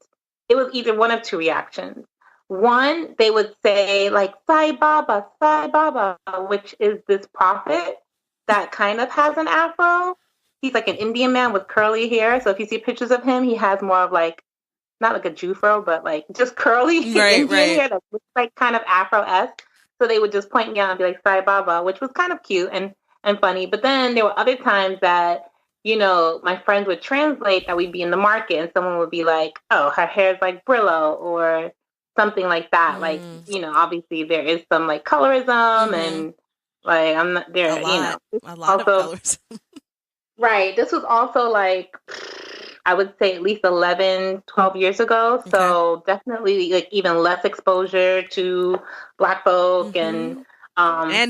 C: it was either one of two reactions. One, they would say like, Sai Baba, which is this prophet that kind of has an afro. He's like an Indian man with curly hair. So if you see pictures of him, he has more of like, not like a Jufro, but like just curly Indian hair that looks like kind of Afro-esque. So they would just point me out and be like, Sai Baba, which was kind of cute and funny. But then there were other times that, my friends would translate that we'd be in the market and someone would be like, oh, her hair's like Brillo or something like that. Like, obviously there is some like colorism and like, I'm not there,
A: a lot of colorism.
C: Right. This was also like I would say at least 11, 12 years ago. So definitely like even less exposure to Black folk
A: and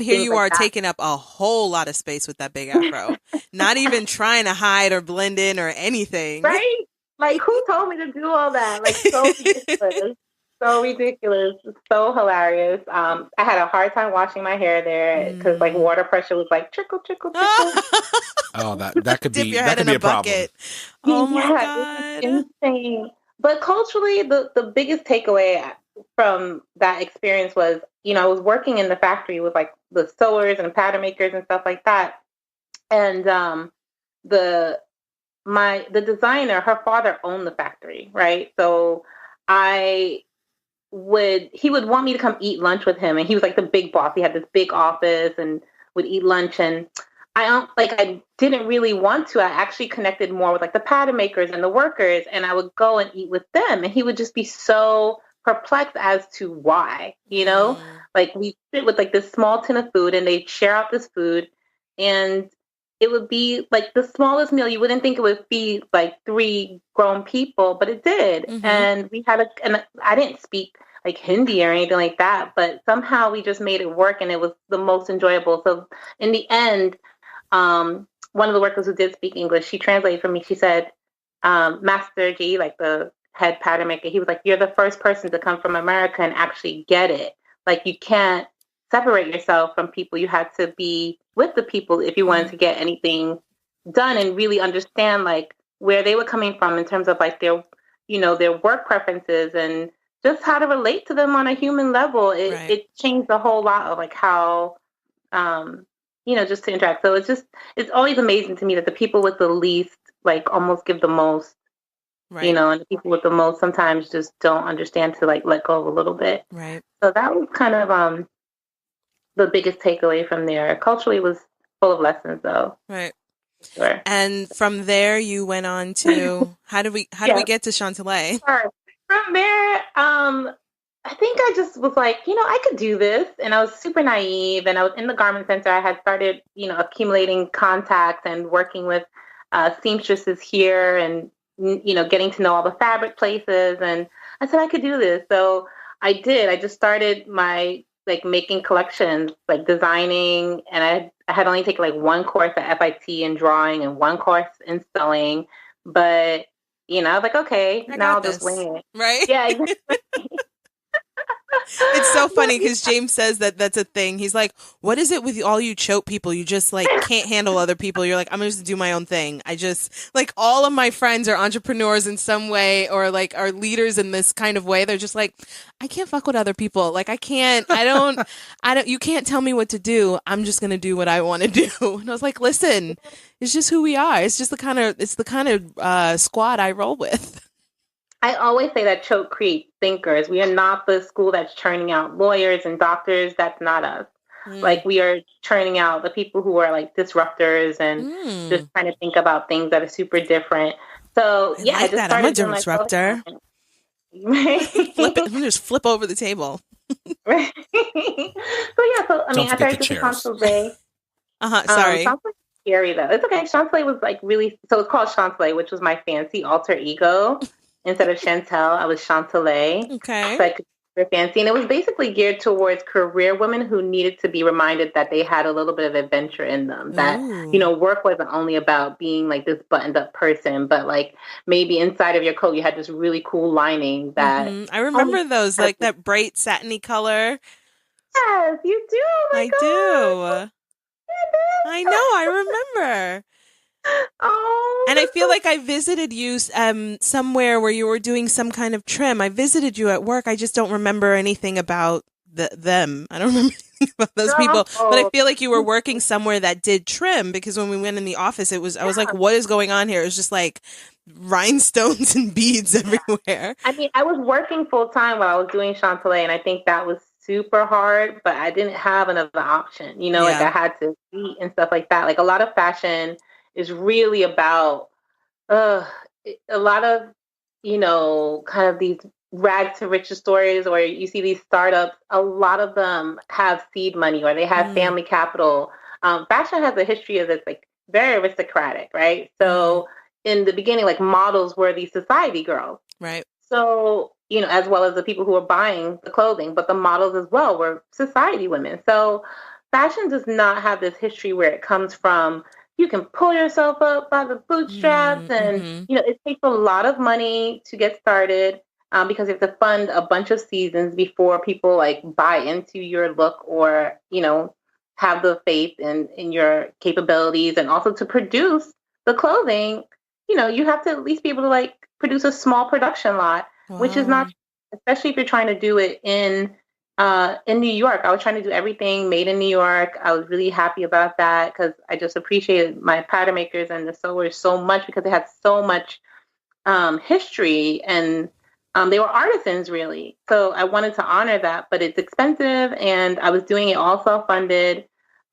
A: here you are taking up a whole lot of space with that big afro. Not even trying to hide or blend in or anything.
C: Right? Like, who told me to do all that? Like, so ridiculous. So ridiculous. So hilarious. I had a hard time washing my hair there because like water pressure was like trickle, trickle, trickle.
B: Oh, that could
A: Dip
B: be
A: your head in a bucket. Oh my God.
C: It was insane. But culturally, the biggest takeaway from that experience was, you know, I was working in the factory with like the sewers and pattern makers and stuff like that. And the designer, her father owned the factory, right? So he would want me to come eat lunch with him, and he was like the big boss. He had this big office and would eat lunch, and I didn't really want to. I actually connected more with like the pattern makers and the workers, and I would go and eat with them, and he would just be so perplexed as to why, you know? Like we sit with like this small tin of food, and they'd share out this food, and it would be like the smallest meal. You wouldn't think it would feed like 3 grown people, but it did. And we had and I didn't speak like Hindi or anything like that, but somehow we just made it work, and it was the most enjoyable. So in the end, one of the workers who did speak English, she translated for me. She said, Master G, like the head pattern maker, he was like, "You're the first person to come from America and actually get it. Like, you can't separate yourself from people. You had to be with the people if you wanted to get anything done and really understand like where they were coming from in terms of like their, you know, their work preferences and just how to relate to them on a human level." It changed a whole lot of like how, you know, just to interact. So it's always amazing to me that the people with the least like almost give the most, you know, and the people with the most sometimes just don't understand to like let go a little bit.
A: Right.
C: So that was kind of the biggest takeaway from there. Culturally, it was full of lessons, though.
A: Right.
C: Sure.
A: And from there, you went on to how did we get to Shantell?
C: From there, I think I just was like, you know, I could do this, and I was super naive. And I was in the garment center. I had started, you know, accumulating contacts and working with seamstresses here, and you know, getting to know all the fabric places. And I said I could do this, so I did. I just started my like making collections, like designing, and I had only taken like 1 course at FIT in drawing and 1 course in sewing, but you know, I was like, okay, now I'll just wing it.
A: Right?
C: Yeah, exactly.
A: It's so funny because James says that's a thing. He's like, what is it with all you choke people? You just like can't handle other people. You're like, I'm just do my own thing. I just like all of my friends are entrepreneurs in some way or like are leaders in this kind of way. They're just like, I can't fuck with other people. Like I don't, you can't tell me what to do. I'm just going to do what I want to do. And I was like, listen, it's just who we are. It's just the kind of squad I roll with.
C: I always say that choke creates thinkers. We are not the school that's churning out lawyers and doctors. That's not us. Like we are churning out the people who are like disruptors and just trying to think about things that are super different. So
A: I like that. I'm a disruptor. Just flip over the table.
C: Right. So I mean, after I did the Shantell,
A: sorry.
C: Shantell was scary though. It's okay. Shantell was like really. So it's called Shantell, which was my fancy alter ego. Instead of Shantell, I was Shantell.
A: Okay.
C: So I could be fancy. And it was basically geared towards career women who needed to be reminded that they had a little bit of adventure in them. That, you know, work wasn't only about being like this buttoned up person, but like maybe inside of your coat, you had this really cool lining that.
A: I remember those, like that bright satiny color.
C: Yes, you do. Oh my God.
A: I know. I remember.
C: Oh,
A: and I feel like I visited you somewhere where you were doing some kind of trim. I visited you at work. I just don't remember anything about them. I don't remember anything about those people. But I feel like you were working somewhere that did trim because when we went in the office, I was like, what is going on here? It was just like rhinestones and beads everywhere.
C: I mean, I was working full time while I was doing Shantell, and I think that was super hard, but I didn't have another option. You know, like I had to eat and stuff like that. Like a lot of fashion is really about a lot of, you know, kind of these rags to riches stories, or you see these startups, a lot of them have seed money or they have family capital. Fashion has a history of this like very aristocratic, right? So in the beginning, like models were these society girls.
A: Right.
C: So, as well as the people who were buying the clothing, but the models as well were society women. So fashion does not have this history where it comes from, you can pull yourself up by the bootstraps and, it takes a lot of money to get started because you have to fund a bunch of seasons before people like buy into your look or, have the faith in your capabilities, and also to produce the clothing, you have to at least be able to like produce a small production lot, which is not, especially if you're trying to do it in New York. I was trying to do everything made in New York. I was really happy about that because I just appreciated my pattern makers and the sewers so much because they had so much history, and they were artisans really. So I wanted to honor that, but it's expensive, and I was doing it all self-funded.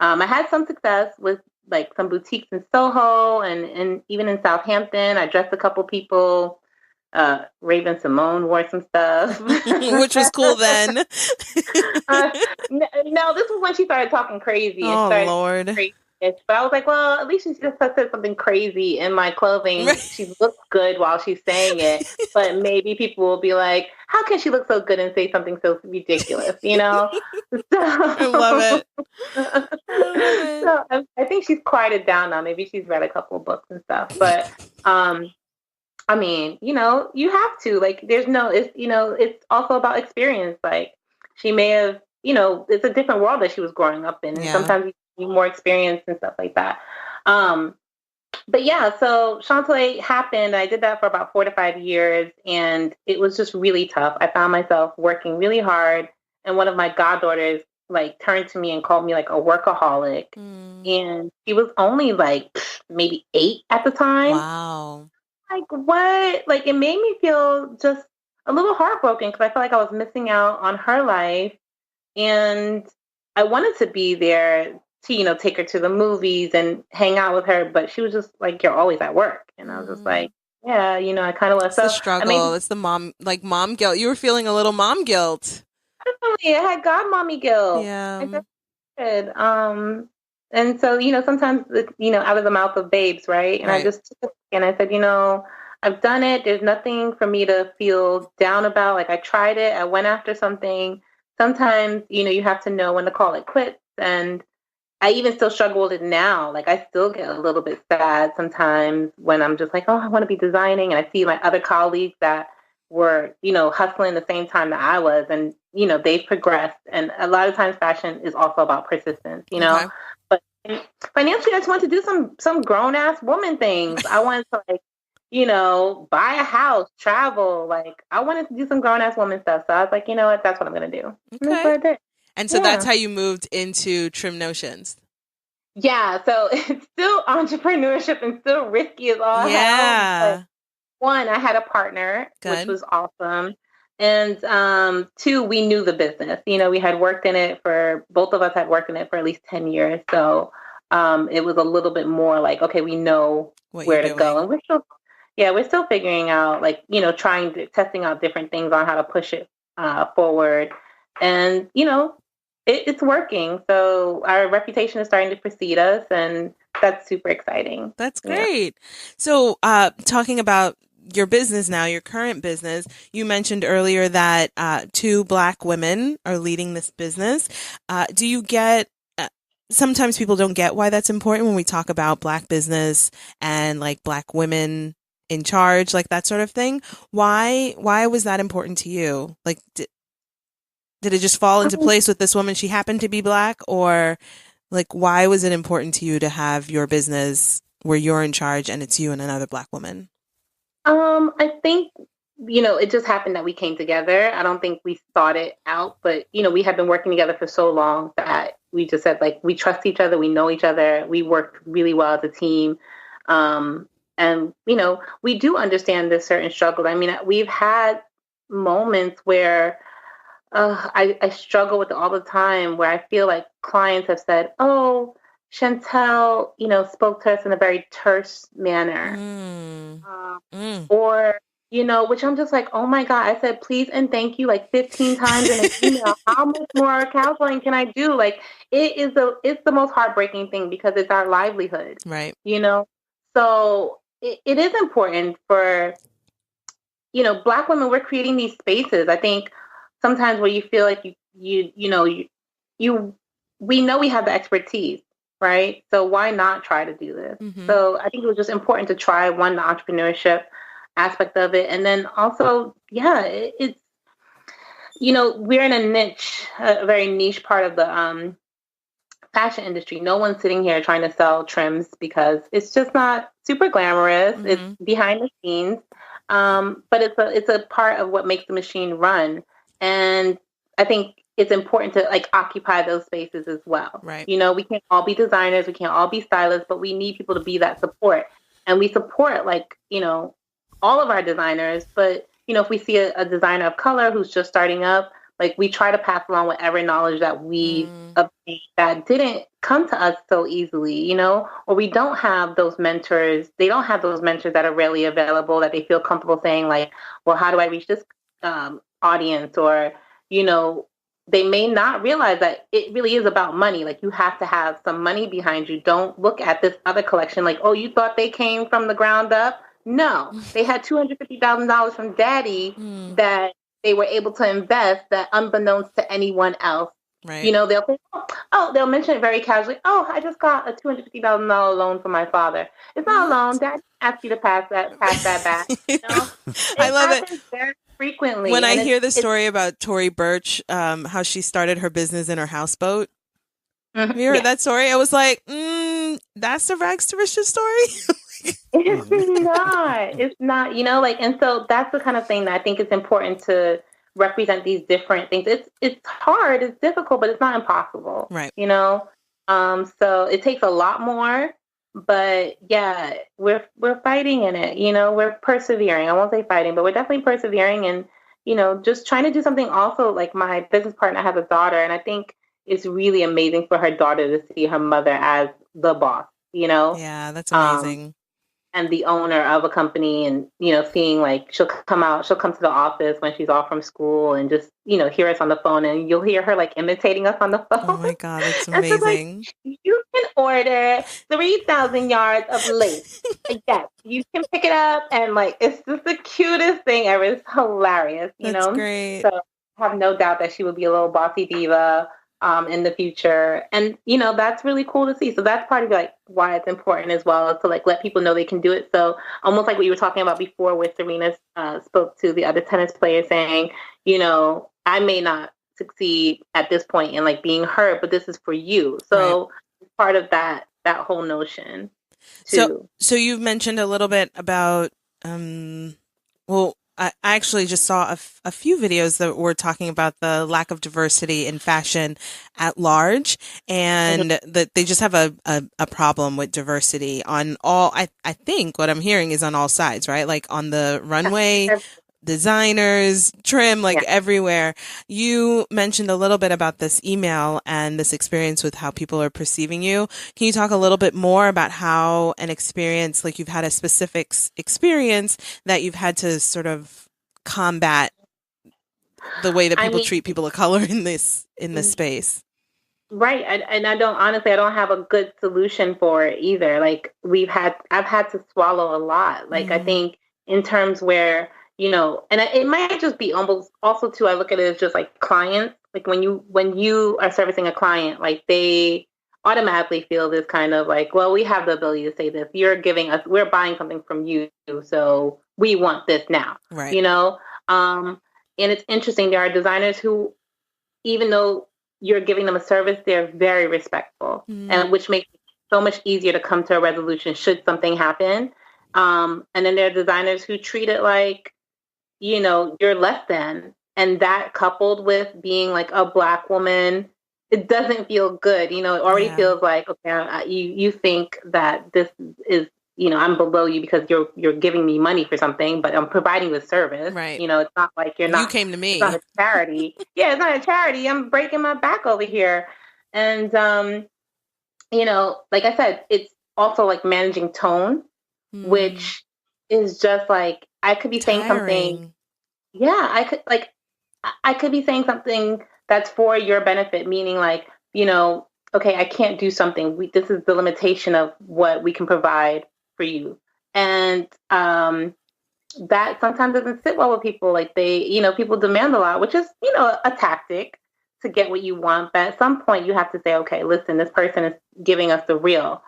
C: I had some success with like some boutiques in Soho and even in Southampton. I dressed a couple people. Raven Simone wore some stuff.
A: Which was cool then.
C: No, this was when she started talking crazy.
A: Lord.
C: Crazy. But I was like, well, at least she just said something crazy in my clothing. Right. She looks good while she's saying it. But maybe people will be like, how can she look so good and say something so ridiculous, So,
A: I love it.
C: So I think she's quieted down now. Maybe she's read a couple of books and stuff. But I mean, you have to, like, it's also about experience. Like, she may have, it's a different world that she was growing up in. And sometimes you need more experience and stuff like that. But yeah, so Shantell happened. I did that for about 4 to 5 years, and it was just really tough. I found myself working really hard, and one of my goddaughters, like, turned to me and called me, like, a workaholic. And she was only, like, maybe 8 at the time.
A: Wow.
C: Like, what? Like, it made me feel just a little heartbroken because I felt like I was missing out on her life. And I wanted to be there to, take her to the movies and hang out with her. But she was just like, you're always at work. And I was just like, yeah, I kind of was.
A: It's the struggle. It's the mom guilt. You were feeling a little mom guilt.
C: Definitely. I had godmommy guilt.
A: Yeah.
C: I did. And so, sometimes, out of the mouth of babes, right? And right. I just took it and I said, I've done it. There's nothing for me to feel down about. Like, I tried it. I went after something. Sometimes, you have to know when to call it quits. And I even still struggle with it now. Like, I still get a little bit sad sometimes when I'm just like, oh, I want to be designing. And I see my other colleagues that were, hustling the same time that I was. And, they've progressed. And a lot of times fashion is also about persistence,
A: Okay.
C: But financially, I just want to do some grown ass woman things. I wanted to, like, buy a house, travel. Like, I wanted to do some grown ass woman stuff. So I was like, you know what? That's what I'm going to do.
A: Okay.
C: And that's what I did.
A: And so that's how you moved into Trim Notions.
C: Yeah. So it's still entrepreneurship and still risky as all hell. But one, I had a partner, which was awesome. And 2, we knew the business. We had worked in it both of us had worked in it for at least 10 years. So it was a little bit more like, okay, we know where to go. And we're still figuring out, like, testing out different things on how to push it forward. And, it's working. So our reputation is starting to precede us, and that's super exciting.
A: That's great. Yeah. So talking about your business now, your current business, you mentioned earlier that 2 Black women are leading this business. Do you get, sometimes people don't get why that's important when we talk about Black business and like Black women in charge, like that sort of thing. Why was that important to you? Like, did it just fall into place with this woman? She happened to be Black, or like, why was it important to you to have your business where you're in charge and it's you and another Black woman?
C: I think, it just happened that we came together. I don't think we thought it out, but, we had been working together for so long that we just said, like, we trust each other. We know each other. We work really well as a team. And, we do understand this certain struggle. I mean, we've had moments where I struggle with it all the time, where I feel like clients have said, oh, Shantell, spoke to us in a very terse manner. Or, which I'm just like, oh my God, I said, please and thank you like 15 times in an email. How much more counseling can I do? Like, it's the most heartbreaking thing because it's our livelihood.
A: Right.
C: So it is important for, Black women, we're creating these spaces. I think sometimes where you feel like we know we have the expertise, right? So why not try to do this?
A: Mm-hmm.
C: So I think it was just important to try, one, the entrepreneurship aspect of it. And then also, it's, we're in a niche, a very niche part of the fashion industry. No one's sitting here trying to sell trims because it's just not super glamorous.
A: Mm-hmm.
C: It's behind the scenes. But it's a part of what makes the machine run. And I think it's important to like occupy those spaces as well.
A: Right.
C: We can't all be designers, we can't all be stylists, but we need people to be that support. And we support all of our designers, but if we see a designer of color who's just starting up, like we try to pass along whatever knowledge that we obtained that didn't come to us so easily, or we don't have those mentors. They don't have those mentors that are readily available, that they feel comfortable saying like, well, how do I reach this audience? Or, they may not realize that it really is about money. Like you have to have some money behind you. Don't look at this other collection like, oh, you thought they came from the ground up? No, they had $250,000 from daddy that they were able to invest, that unbeknownst to anyone else.
A: Right.
C: They'll say, they'll mention it very casually. Oh, I just got a $250,000 loan from my father. It's not a loan. Dad asked you to pass that back.
A: I love it.
C: Very frequently.
A: When I hear the story about Tory Burch, how she started her business in her houseboat. Have you heard that story? I was like, that's the rags to riches story.
C: It's not, and so that's the kind of thing that I think is important to represent these different things. It's hard, it's difficult, but it's not impossible.
A: Right.
C: So it takes a lot more, but yeah, we're fighting in it, we're persevering. I won't say fighting, but we're definitely persevering and, just trying to do something. Also, like my business partner has a daughter, and I think it's really amazing for her daughter to see her mother as the boss,
A: Yeah, that's amazing.
C: And the owner of a company, and, seeing like she'll come to the office when she's off from school and just, hear us on the phone, and you'll hear her like imitating us on the phone.
A: Oh my God, that's amazing.
C: Like, you can order 3,000 yards of lace. Like, yes, you can pick it up, and like, it's just the cutest thing ever. It's hilarious,
A: That's great.
C: So I have no doubt that she will be a little bossy diva in the future. And, that's really cool to see. So that's part of like why it's important as well, to like let people know they can do it. So almost like what you were talking about before, where Serena spoke to the other tennis player saying, I may not succeed at this point in like being hurt, but this is for you. So it's part of that whole notion too.
A: So you've mentioned a little bit about, I actually just saw a few videos that were talking about the lack of diversity in fashion at large, and that they just have a problem with diversity on all, I think what I'm hearing is on all sides, right? Like on the runway, designers, trim, like everywhere. You mentioned a little bit about this email and this experience with how people are perceiving you. Can you talk a little bit more about how an experience, like you've had a specific experience that you've had to sort of combat the way that people treat people of color in this space?
C: Right. And I don't have a good solution for it either. Like I've had to swallow a lot. Like I think in terms where, and it might just be almost also too, I look at it as just like clients. Like when you are servicing a client, like they automatically feel this kind of like, well, we have the ability to say this. We're buying something from you, so we want this now.
A: Right.
C: And it's interesting. There are designers who, even though you're giving them a service, they're very respectful, and which makes it so much easier to come to a resolution should something happen. And then there are designers who treat it like, you're less than. And that coupled with being like a Black woman, it doesn't feel good. It already feels like, okay, you think that this is, I'm below you because you're giving me money for something, but I'm providing the service.
A: Right.
C: It's not like you
A: came to me.
C: It's not a charity. Yeah, it's not a charity. I'm breaking my back over here. And, like I said, it's also like managing tone, which is just like, I could be saying something. Yeah, I could be saying something that's for your benefit, meaning like, okay, I can't do something. This is the limitation of what we can provide for you. And that sometimes doesn't sit well with people. Like people demand a lot, which is, a tactic to get what you want. But at some point you have to say, okay, listen, this person is giving us the real.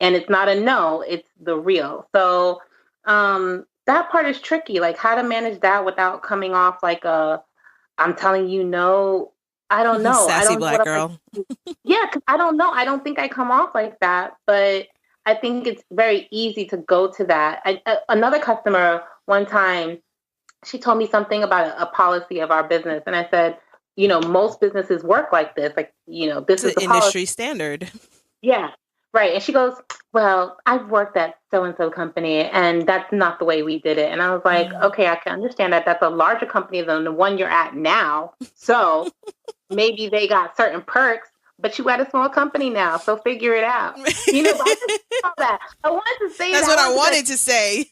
C: And it's not a no, it's the real. So that part is tricky, like how to manage that without coming off like I'm telling you no. I don't know.
A: Sassy Black girl.
C: Yeah, because I don't know. I don't think I come off like that, but I think it's very easy to go to that. Another customer one time, she told me something about a policy of our business, and I said, most businesses work like this. Like, this is the
A: industry standard.
C: Yeah, right. And she goes, well, I've worked at so-and-so company, and that's not the way we did it. And I was like, okay, I can understand that. That's a larger company than the one you're at now. So maybe they got certain perks, but you at a small company now, so figure it out. I just saw that. I wanted to say
A: that's
C: that.
A: What I wanted to say.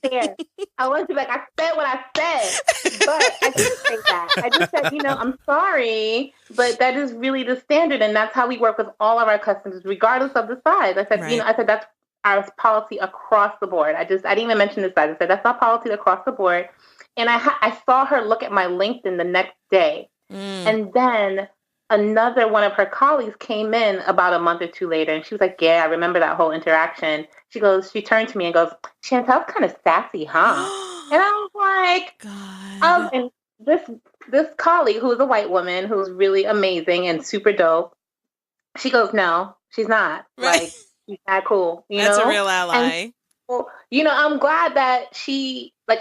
C: I wanted to be like, I said what I said, but I didn't say that. I just said, I'm sorry, but that is really the standard, and that's how we work with all of our customers, regardless of the size. I said,
A: right.
C: I said that's our policy across the board. I didn't even mention this size. I said that's our policy across the board, and I saw her look at my LinkedIn the next day, and then another one of her colleagues came in about a month or two later, and she was like, yeah, I remember that whole interaction. She turned to me and goes, Shantell's kind of sassy, huh? And I was like,
A: God.
C: And this colleague, who is a white woman, who's really amazing and super dope, she goes, no, she's not.
A: Right.
C: Like, she's not cool.
A: That's a real ally.
C: And, well, I'm glad that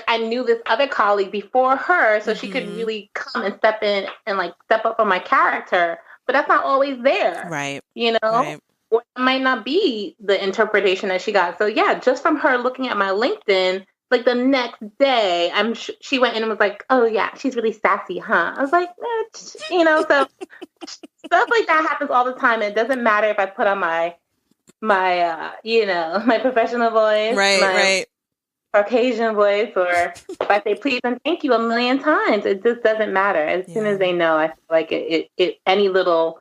C: I knew this other colleague before her, so she could really come and step in and step up on my character. But that's not always there.
A: Right.
C: Right. Or it might not be the interpretation that she got. So yeah, just from her looking at my LinkedIn, the next day, she went in and was like, oh yeah, she's really sassy, huh? I was like, so stuff like that happens all the time. It doesn't matter if I put on my my professional voice,
A: right.
C: Caucasian voice, or if I say please and thank you a million times, it just doesn't matter. As soon as they know, I feel like it any little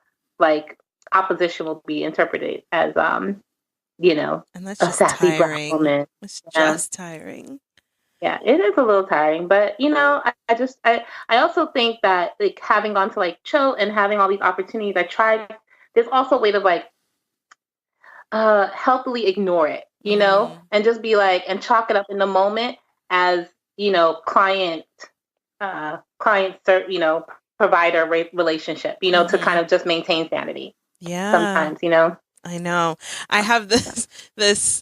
C: opposition will be interpreted as
A: and that's
C: a
A: just
C: sassy
A: tiring.
C: Black woman.
A: It's just tiring.
C: Yeah, it is a little tiring, but I also think that having gone to Cho and having all these opportunities, there's also a way to healthily ignore it, and just be and chalk it up in the moment as, client, provider relationship, to kind of just maintain sanity.
A: Yeah.
C: Sometimes,
A: I know. I have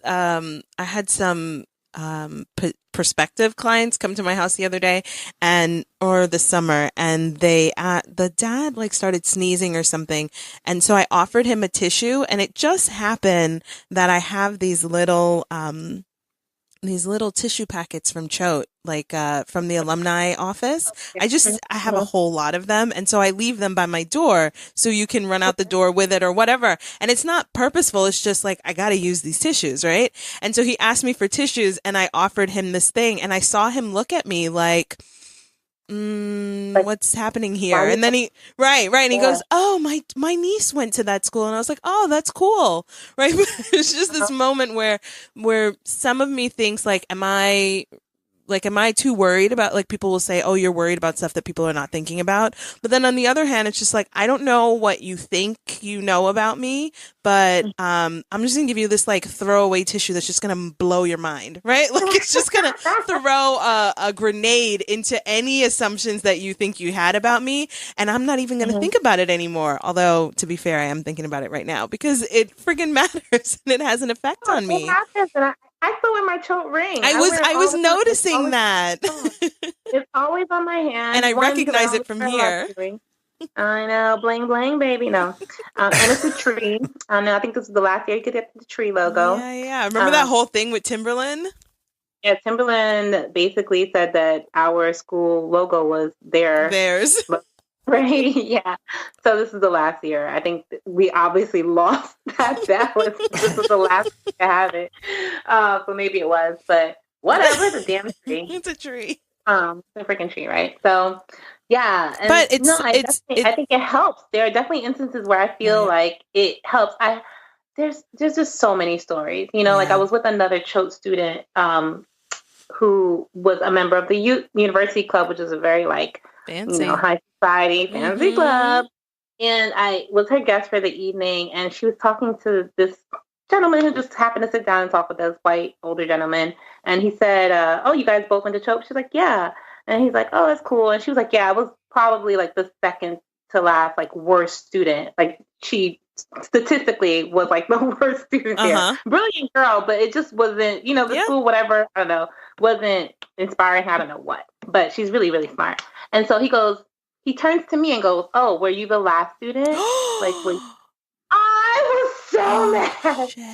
A: I had some prospective clients come to my house the other day or this summer, and the dad started sneezing or something, and so I offered him a tissue, and it just happened that I have these little tissue packets from Choate, from the alumni office. I have a whole lot of them. And so I leave them by my door so you can run out the door with it or whatever. And it's not purposeful. It's just I got to use these tissues. Right. And so he asked me for tissues, and I offered him this thing, and I saw him look at me what's happening here? And then he and he goes, oh, my niece went to that school. And I was like, oh, that's cool. Right. It's just this moment where some of me thinks am I too worried about, people will say, oh, you're worried about stuff that people are not thinking about. But then on the other hand, it's just I don't know what you think you know about me, but I'm just going to give you this throwaway tissue that's just going to blow your mind, right? It's just going to throw a grenade into any assumptions that you think you had about me. And I'm not even going to think about it anymore. Although, to be fair, I am thinking about it right now because it friggin' matters and it has an effect on me.
C: It happens, and I still wear my Choate ring.
A: I was noticing that.
C: It's always on my hand.
A: And I recognize it from here.
C: I know. Bling, bling, baby. No. And it's a tree. I think this is the last year you could get the tree logo.
A: Yeah. Remember that whole thing with Timberland?
C: Yeah, Timberland basically said that our school logo was theirs. Right. Yeah. So this is the last year. I think we obviously lost that. This was the last year to have it. So maybe it was, but whatever. It's a damn tree.
A: It's a tree.
C: It's a freaking tree, right? So yeah. And
A: but
C: I think it helps. There are definitely instances where I feel like it helps. There's just so many stories. I was with another Choate student who was a member of the University Club, which is a very
A: fancy,
C: high society, fancy club. And I was her guest for the evening, and she was talking to this gentleman who just happened to sit down and talk with us, white, older gentleman. And he said, oh, you guys both went to Chope? She's like, yeah. And he's like, oh, that's cool. And she was like, yeah, I was probably the second to last, worst student. She statistically was the worst student there. Brilliant girl, but it just wasn't, the school, whatever, I don't know, wasn't inspiring. I don't know what, but she's really, really smart. And so he turns to me and goes, oh, were you the last student? I was so mad. Shit.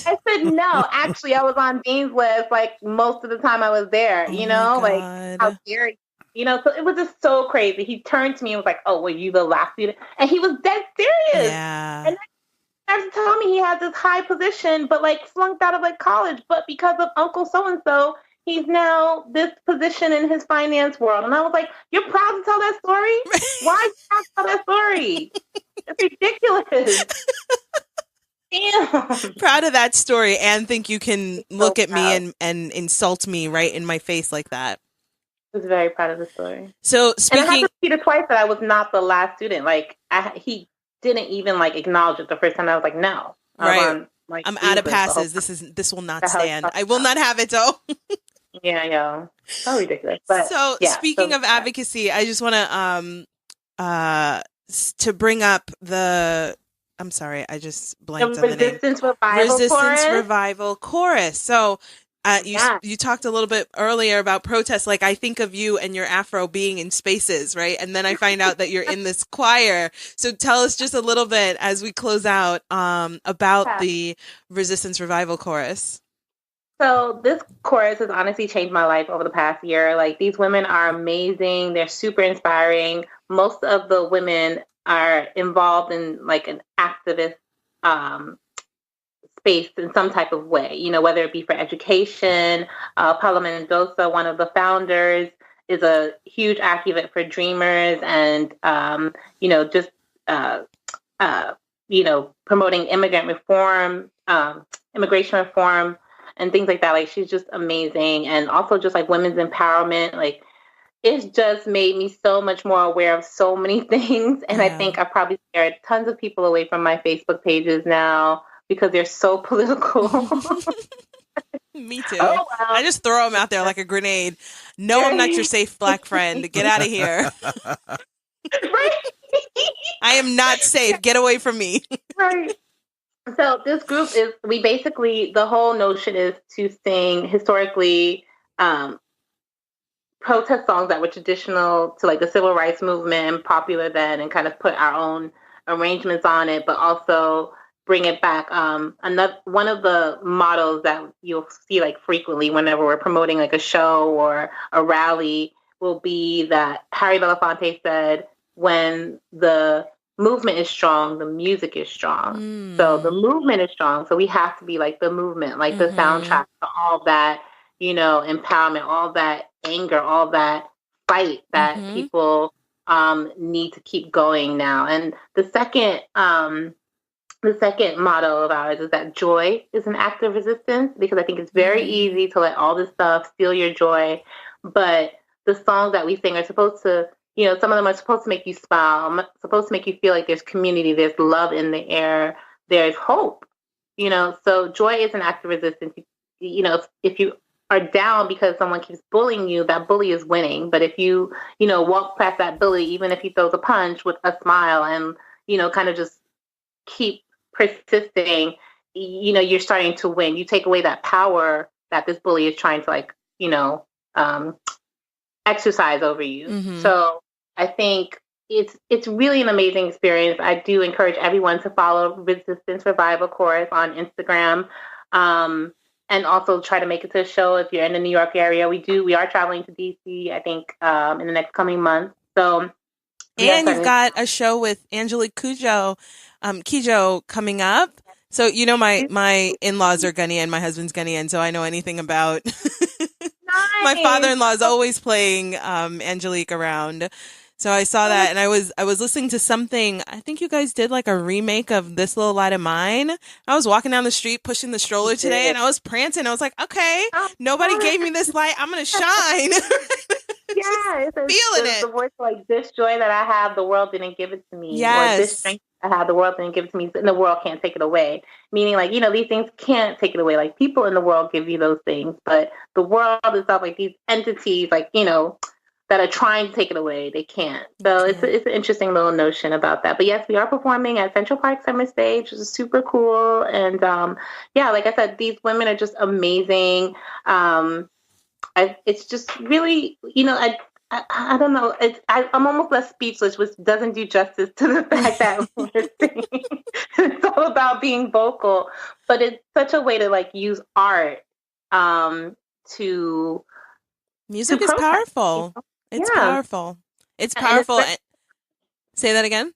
C: I said, no, actually, I was on Dean's list most of the time I was there, how dare you? So it was just so crazy. He turned to me and was like, oh, were you the last student? And he was dead serious.
A: Yeah.
C: And then he told me he had this high position, but flunked out of college. But because of Uncle so-and-so, he's now this position in his finance world. And I was like, you're proud to tell that story? Why are you proud to tell that story? It's ridiculous. Damn.
A: Proud of that story and think you can look at me and insult me right in my face like that.
C: I was very proud of the story.
A: So speaking,
C: and I had to repeat it twice that I was not the last student. He didn't even acknowledge it the first time. I was like, no,
A: right. I'm out of passes. This will not stand. I will not have it though.
C: Yeah, so ridiculous. But
A: so speaking of advocacy, I just want to bring up the. I'm sorry, I just blanked on the name. Resistance Revival Chorus. So. You talked a little bit earlier about protests. I think of you and your afro being in spaces, right? And then I find out that you're in this choir. So tell us just a little bit as we close out about the Resistance Revival Chorus.
C: So this chorus has honestly changed my life over the past year. These women are amazing. They're super inspiring. Most of the women are involved in an activist space in some type of way, whether it be for education. Paula Mendoza, one of the founders, is a huge advocate for Dreamers and, promoting immigration reform and things like that. She's just amazing. And also just women's empowerment, it's just made me so much more aware of so many things. And I think I probably scared tons of people away from my Facebook pages now, because they're so political.
A: Me too. Oh, wow. I just throw them out there like a grenade. No, I'm not your safe black friend. Get out of here.
C: Right.
A: I am not safe. Get away from me.
C: Right. So this group the whole notion is to sing historically protest songs that were traditional to the civil rights movement and popular then, and kind of put our own arrangements on it, but also bring it back. One of the mottos that you'll see frequently whenever we're promoting a show or a rally will be that Harry Belafonte said, when the movement is strong, the music is strong. So the movement is strong. So we have to be the movement, the soundtrack to all that, empowerment, all that anger, all that fight that people need to keep going now. And the second motto of ours is that joy is an act of resistance, because I think it's very easy to let all this stuff steal your joy. But the songs that we sing are supposed to, some of them are supposed to make you smile, supposed to make you feel like there's community, there's love in the air, there's hope, so joy is an act of resistance. If you are down because someone keeps bullying you, that bully is winning. But if you, walk past that bully, even if he throws a punch, with a smile and, kind of just keep persisting, you're starting to win. You take away that power that this bully is trying to exercise over you. So I think it's really an amazing experience. I do encourage everyone to follow Resistance Revival Chorus on Instagram, and also try to make it to a show if you're in the New York area. We are traveling to DC, I think, in the next coming month. So,
A: and you've got a show with Angelique Kidjo coming up. So, my in-laws are Ghanaian, my husband's Ghanaian, so I know anything about my father-in-law is always playing Angelique around. So I saw that, and I was listening to something. I think you guys did like a remake of This Little Light of Mine. I was walking down the street pushing the stroller today, and I was prancing. I was like, okay, nobody gave me this light. I'm gonna shine.
C: Yeah,
A: feeling it.
C: The voice like, this joy that I have, the world didn't give it to me.
A: Yes.
C: Or this strength I have, the world didn't give it to me, and the world can't take it away. Meaning, like, these things can't take it away. Like, people in the world give you those things, but the world itself, like these entities, like, that are trying to take it away, they can't. So it's an interesting little notion about that. But yes, we are performing at Central Park Summer Stage, which is super cool. And like I said, these women are just amazing. It's just really, I don't know. I'm almost left speechless, which doesn't do justice to the fact that we're singing. It's all about being vocal, but it's such a way to like use art to.
A: Music is powerful. It's powerful. It's powerful. Say that again.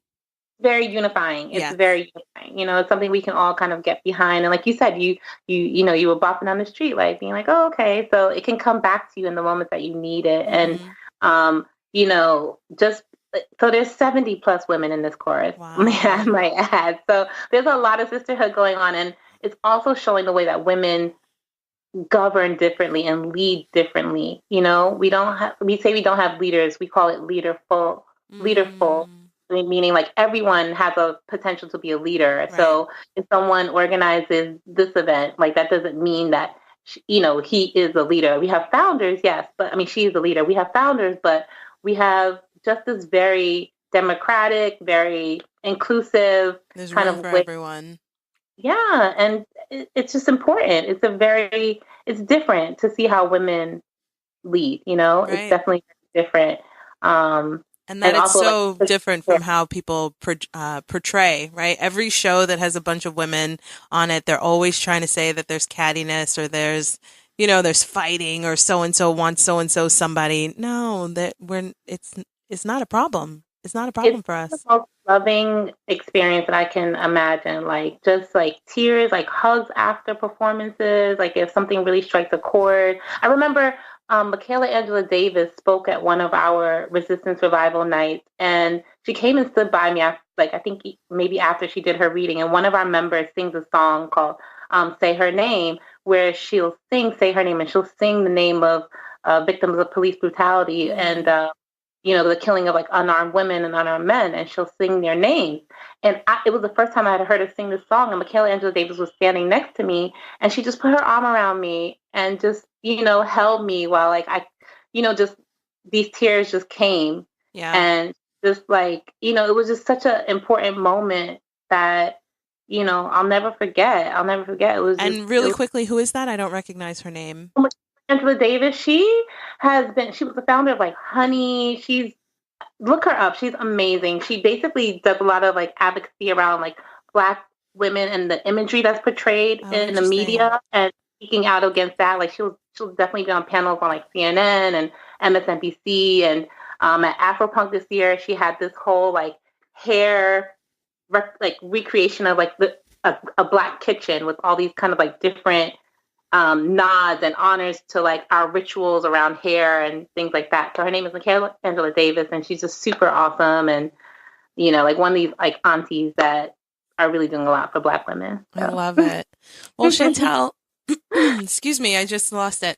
C: Very unifying. It's very unifying. It's something we can all kind of get behind. And like you said, you were bopping on the street, like being like, oh, okay. So it can come back to you in the moments that you need it.
A: Mm-hmm.
C: And, so there's 70 plus women in this chorus.
A: Wow.
C: I might add. So there's a lot of sisterhood going on. And it's also showing the way that women govern differently and lead differently. We say we don't have leaders. We call it leaderful, meaning like everyone has a potential to be a leader. Right. So if someone organizes this event, like that doesn't mean that, he is a leader. We have founders, yes, but she is a leader. We have founders, but we have just this very democratic, very inclusive
A: There's
C: kind
A: room
C: of
A: for
C: way.
A: Everyone.
C: Yeah, and it's just important. It's different to see how women lead, Right. It's definitely different.
A: And that it's so different from how people portray, right? Every show that has a bunch of women on it, they're always trying to say that there's cattiness or there's fighting or so-and-so wants so-and-so somebody. No, it's not a problem. It's not a problem for us.
C: It's the most loving experience that I can imagine. Like just like tears, like hugs after performances. Like if something really strikes a chord. I remember Michaela Angela Davis spoke at one of our Resistance Revival nights, and she came and stood by me after, I think maybe after she did her reading, and one of our members sings a song called Say Her Name, where she'll say her name, and she'll sing the name of victims of police brutality and the killing of like unarmed women and unarmed men, and she'll sing their names. And it was the first time I had heard her sing this song, and Michaela Angela Davis was standing next to me, and she just put her arm around me and just, held me while like just these tears just came.
A: Yeah.
C: And just like, it was just such an important moment that, I'll never forget. It was
A: quickly, who is that? I don't recognize her name.
C: Angela Davis, she was the founder of like Honey. Look her up. She's amazing. She basically does a lot of like advocacy around like Black women and the imagery that's portrayed in the media and speaking out against that. Like she'll definitely be on panels on like CNN and MSNBC. And at Afropunk this year, she had this whole like hair recreation of like a Black kitchen with all these kind of like different nods and honors to like our rituals around hair and things like that. So her name is Michaela Angela Davis, and she's just super awesome and like one of these like aunties that are really doing a lot for Black women. So.
A: I love it. Well, Shantell, excuse me, I just lost it.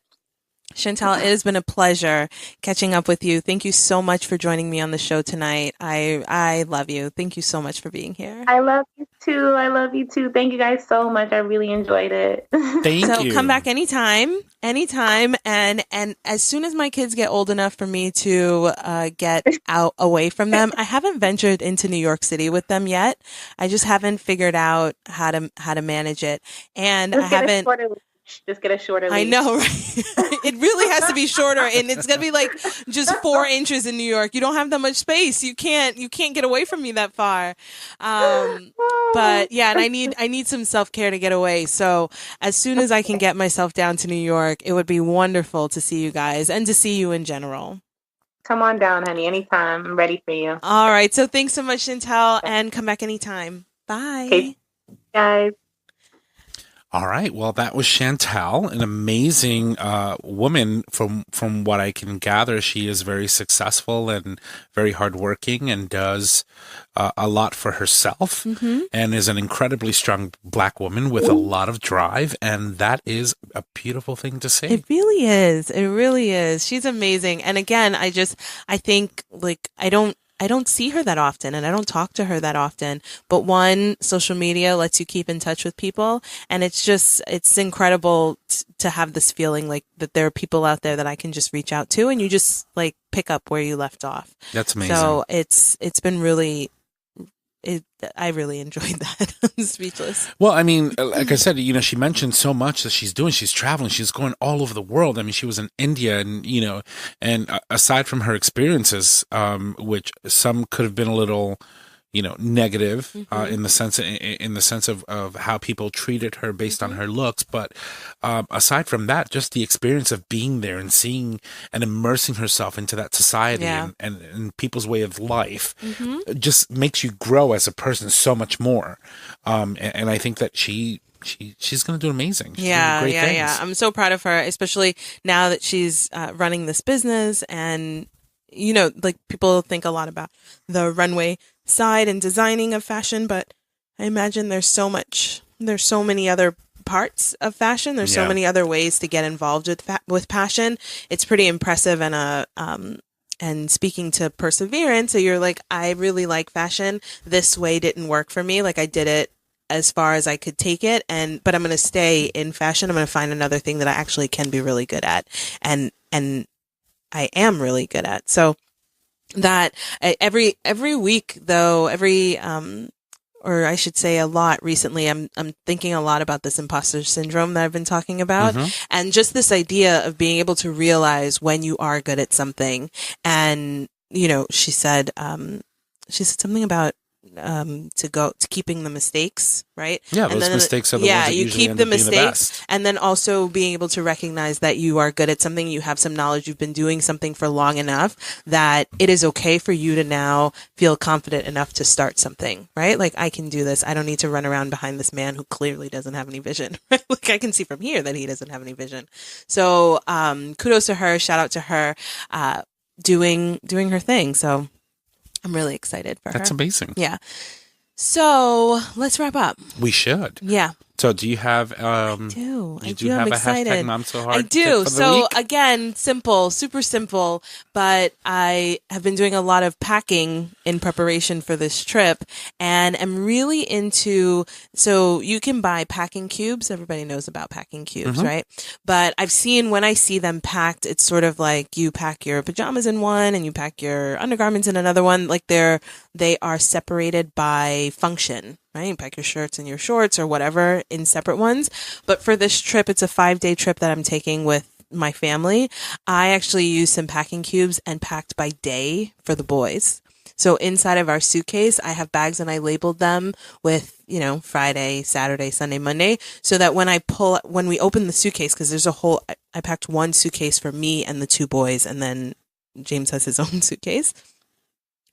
A: Shantell, it has been a pleasure catching up with you. Thank you so much for joining me on the show tonight. I love you. Thank you so much for being here.
C: I love you too. Thank you guys so much. I really enjoyed it.
B: Thank you.
A: So come back anytime. And as soon as my kids get old enough for me to get out away from them, I haven't ventured into New York City with them yet. I just haven't figured out how to manage it. And I haven't.
C: Just get a shorter leash.
A: I know, right? It really has to be shorter, and it's gonna be like just 4 inches in New York. You don't have that much space. You can't get away from me that far. But yeah, and I need some self-care to get away. So as soon as I can get myself down to New York, it would be wonderful to see you guys and to see you in general.
C: Come on down, honey. Anytime. I'm ready for you.
A: All right. So thanks so much, Shantell, and come back anytime. Bye.
C: Okay, guys.
B: All right. Well, that was Shantell, an amazing woman. From what I can gather, she is very successful and very hardworking, and does a lot for herself, and is an incredibly strong Black woman with a lot of drive, and that is a beautiful thing to see.
A: It really is. It really is. She's amazing. And again, I think like I don't see her that often, and I don't talk to her that often, but one, social media lets you keep in touch with people, and it's incredible to have this feeling like that there are people out there that I can just reach out to, and you just like pick up where you left off.
B: That's amazing.
A: So it's been really, I really enjoyed that. I'm speechless.
B: Well, I mean, like I said, she mentioned so much that she's doing. She's traveling. She's going all over the world. I mean, she was in India, and aside from her experiences, which some could have been a little, negative in the sense of how people treated her based on her looks, but aside from that, just the experience of being there and seeing and immersing herself into that society and people's way of life just makes you grow as a person so much more. And I think that she's going to do amazing. She's
A: yeah.
B: great things.
A: Yeah. I'm so proud of her, especially now that she's running this business, and like people think a lot about the runway side and designing of fashion, but I imagine there's so many other parts of fashion. There's so many other ways to get involved with passion. It's pretty impressive. And speaking to perseverance, so you're like, I really like fashion. This way didn't work for me. Like I did it as far as I could take it, but I'm going to stay in fashion. I'm going to find another thing that I actually can be really good at. And I am really good at. So that every week though, or I should say a lot recently, I'm thinking a lot about this imposter syndrome that I've been talking about, and just this idea of being able to realize when you are good at something. And, she said something about to keeping the mistakes, right?
B: Yeah, those mistakes are the ones that
A: you
B: usually
A: keep
B: end
A: the
B: up being the
A: mistakes,
B: best.
A: and then also being able to recognize that you are good at something, you have some knowledge, you've been doing something for long enough that it is okay for you to now feel confident enough to start something, right? Like, I can do this. I don't need to run around behind this man who clearly doesn't have any vision. Like, I can see from here that he doesn't have any vision. So, kudos to her. Shout out to her, doing her thing. So I'm really excited for her.
B: That's amazing.
A: Yeah. So let's wrap up.
B: We should.
A: Yeah.
B: So do you have
A: I do.
B: have
A: I'm
B: a
A: excited.
B: hashtag MomSoHard
A: I do.
B: tip for the
A: So
B: week?
A: again, simple, super simple, but I have been doing a lot of packing in preparation for this trip, and I'm really into, so you can buy packing cubes. Everybody knows about packing cubes, right? But I've seen, when I see them packed, it's sort of like you pack your pajamas in one and you pack your undergarments in another one. Like they are separated by function. Right? You pack your shirts and your shorts or whatever in separate ones. But for this trip, it's a 5-day trip that I'm taking with my family. I actually used some packing cubes and packed by day for the boys. So inside of our suitcase, I have bags and I labeled them with, Friday, Saturday, Sunday, Monday, so that when we open the suitcase, because there's I packed one suitcase for me and the 2 boys, and then James has his own suitcase.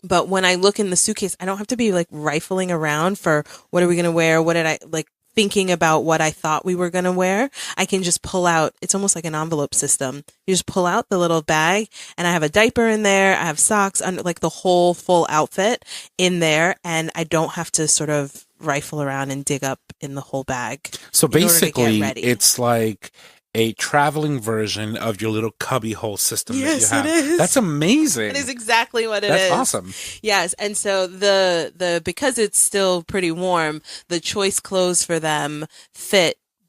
A: But when I look in the suitcase, I don't have to be like rifling around for what are we going to wear? What did I like thinking about what I thought we were going to wear? I can just pull out. It's almost like an envelope system. You just pull out the little bag, and I have a diaper in there. I have socks, like the whole full outfit in there. And I don't have to sort of rifle around and dig up in the whole bag.
B: So basically it's like a traveling version of your little cubby hole system that you have.
A: Yes, it is.
B: That's amazing.
A: It is exactly what it is.
B: That's awesome.
A: Yes, and so the because it's still pretty warm, the choice clothes for them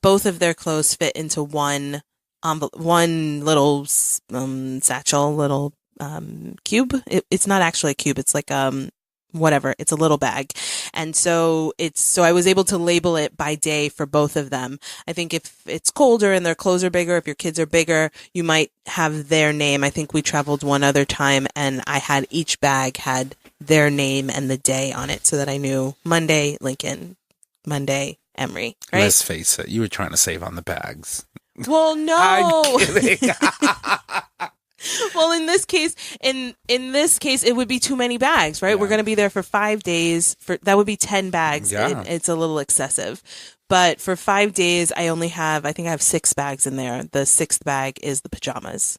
A: both of their clothes fit into one little satchel, little cube. It's not actually a cube. It's like whatever, it's a little bag. And so I was able to label it by day for both of them. I think if it's colder and their clothes are bigger, if your kids are bigger, you might have their name. I think we traveled one other time and each bag had their name and the day on it so that I knew Monday, Lincoln, Monday, Emery, right?
B: Let's face it, you were trying to save on the bags.
A: Well, no.
B: I'm kidding.
A: Well, in this case, it would be too many bags, right?
B: Yeah.
A: We're going to be there for 5 days. That would be 10 bags.
B: Yeah.
A: It's a little excessive. But for 5 days, I think I have 6 bags in there. The 6th bag is the pajamas.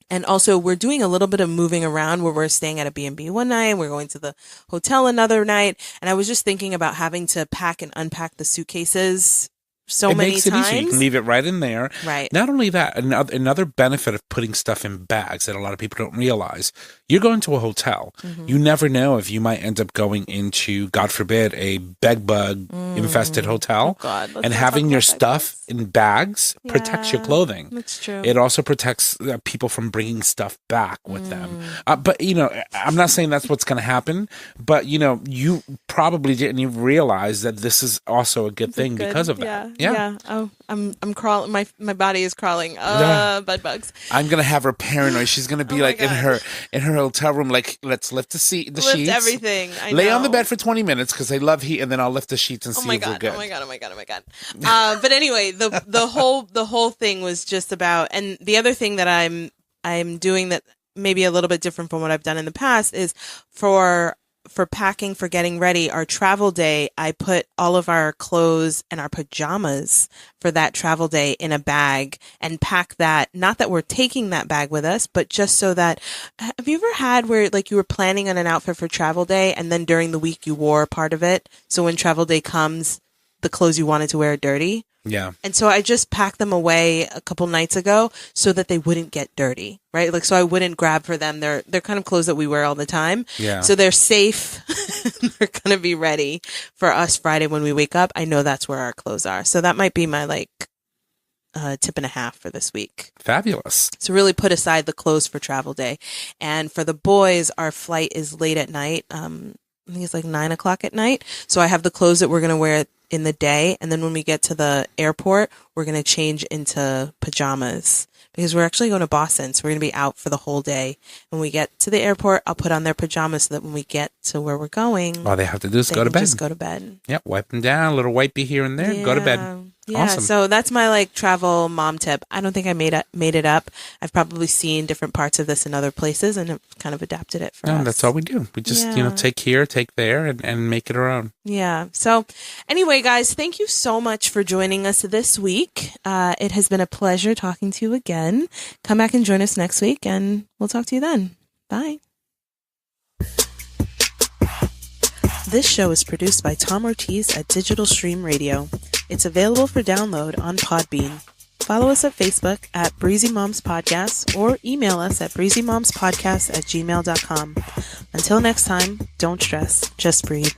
A: And also, we're doing a little bit of moving around where we're staying at a B&B one night. We're going to the hotel another night. And I was just thinking about having to pack and unpack the suitcases so many times. It makes it easy. You
B: can leave it right in there.
A: Right.
B: Not only that, another benefit of putting stuff in bags that a lot of people don't realize, you're going to a hotel. Mm-hmm. You never know if you might end up going into, God forbid, a bed bug infested hotel.
A: Oh God.
B: And having your stuff in bags protects your clothing.
A: That's true.
B: It also protects people from bringing stuff back with them. But, I'm not saying that's what's going to happen, but, you probably didn't even realize that this is also a good thing because of that.
A: Yeah. Oh, I'm crawling. My body is crawling. Bed bugs.
B: I'm gonna have her paranoid. She's gonna be in her hotel room. Like, let's lift the sheets,
A: everything.
B: Lay on the bed for 20 minutes because I love heat, and then I'll lift the sheets and see if we're good.
A: Oh my god. But anyway, the whole thing was just about. And the other thing that I'm doing that maybe a little bit different from what I've done in the past is for packing, for getting ready, our travel day, I put all of our clothes and our pajamas for that travel day in a bag and pack that. Not that we're taking that bag with us, but just so that, have you ever had where like you were planning on an outfit for travel day and then during the week you wore part of it? So when travel day comes, the clothes you wanted to wear are dirty.
B: Yeah.
A: And so I just packed them away a couple nights ago so that they wouldn't get dirty, right? Like, so I wouldn't grab for them. They're kind of clothes that we wear all the time.
B: Yeah.
A: So they're safe. They're going to be ready for us Friday when we wake up. I know that's where our clothes are. So that might be my tip and a half for this week.
B: Fabulous.
A: So really put aside the clothes for travel day. And for the boys, our flight is late at night. I think it's like 9:00 at night. So I have the clothes that we're going to wear in the day. And then when we get to the airport, we're going to change into pajamas because we're actually going to Boston. So we're going to be out for the whole day. When we get to the airport, I'll put on their pajamas so that when we get to where we're going,
B: all they have to do is go to bed.
A: Just go to bed.
B: Yep. Wipe them down. A little wipey here and there. Go to bed.
A: Yeah,
B: awesome.
A: So that's my travel mom tip. I don't think I made it up. I've probably seen different parts of this in other places and have kind of adapted it for us.
B: That's all we do. We just, take here, take there, and make it our own.
A: Yeah. So anyway, guys, thank you so much for joining us this week. It has been a pleasure talking to you again. Come back and join us next week, and we'll talk to you then. Bye. This show is produced by Tom Ortiz at Digital Stream Radio. It's available for download on Podbean. Follow us at Facebook at Breezy Moms Podcast or email us at breezymomspodcast@gmail.com. Until next time, don't stress, just breathe.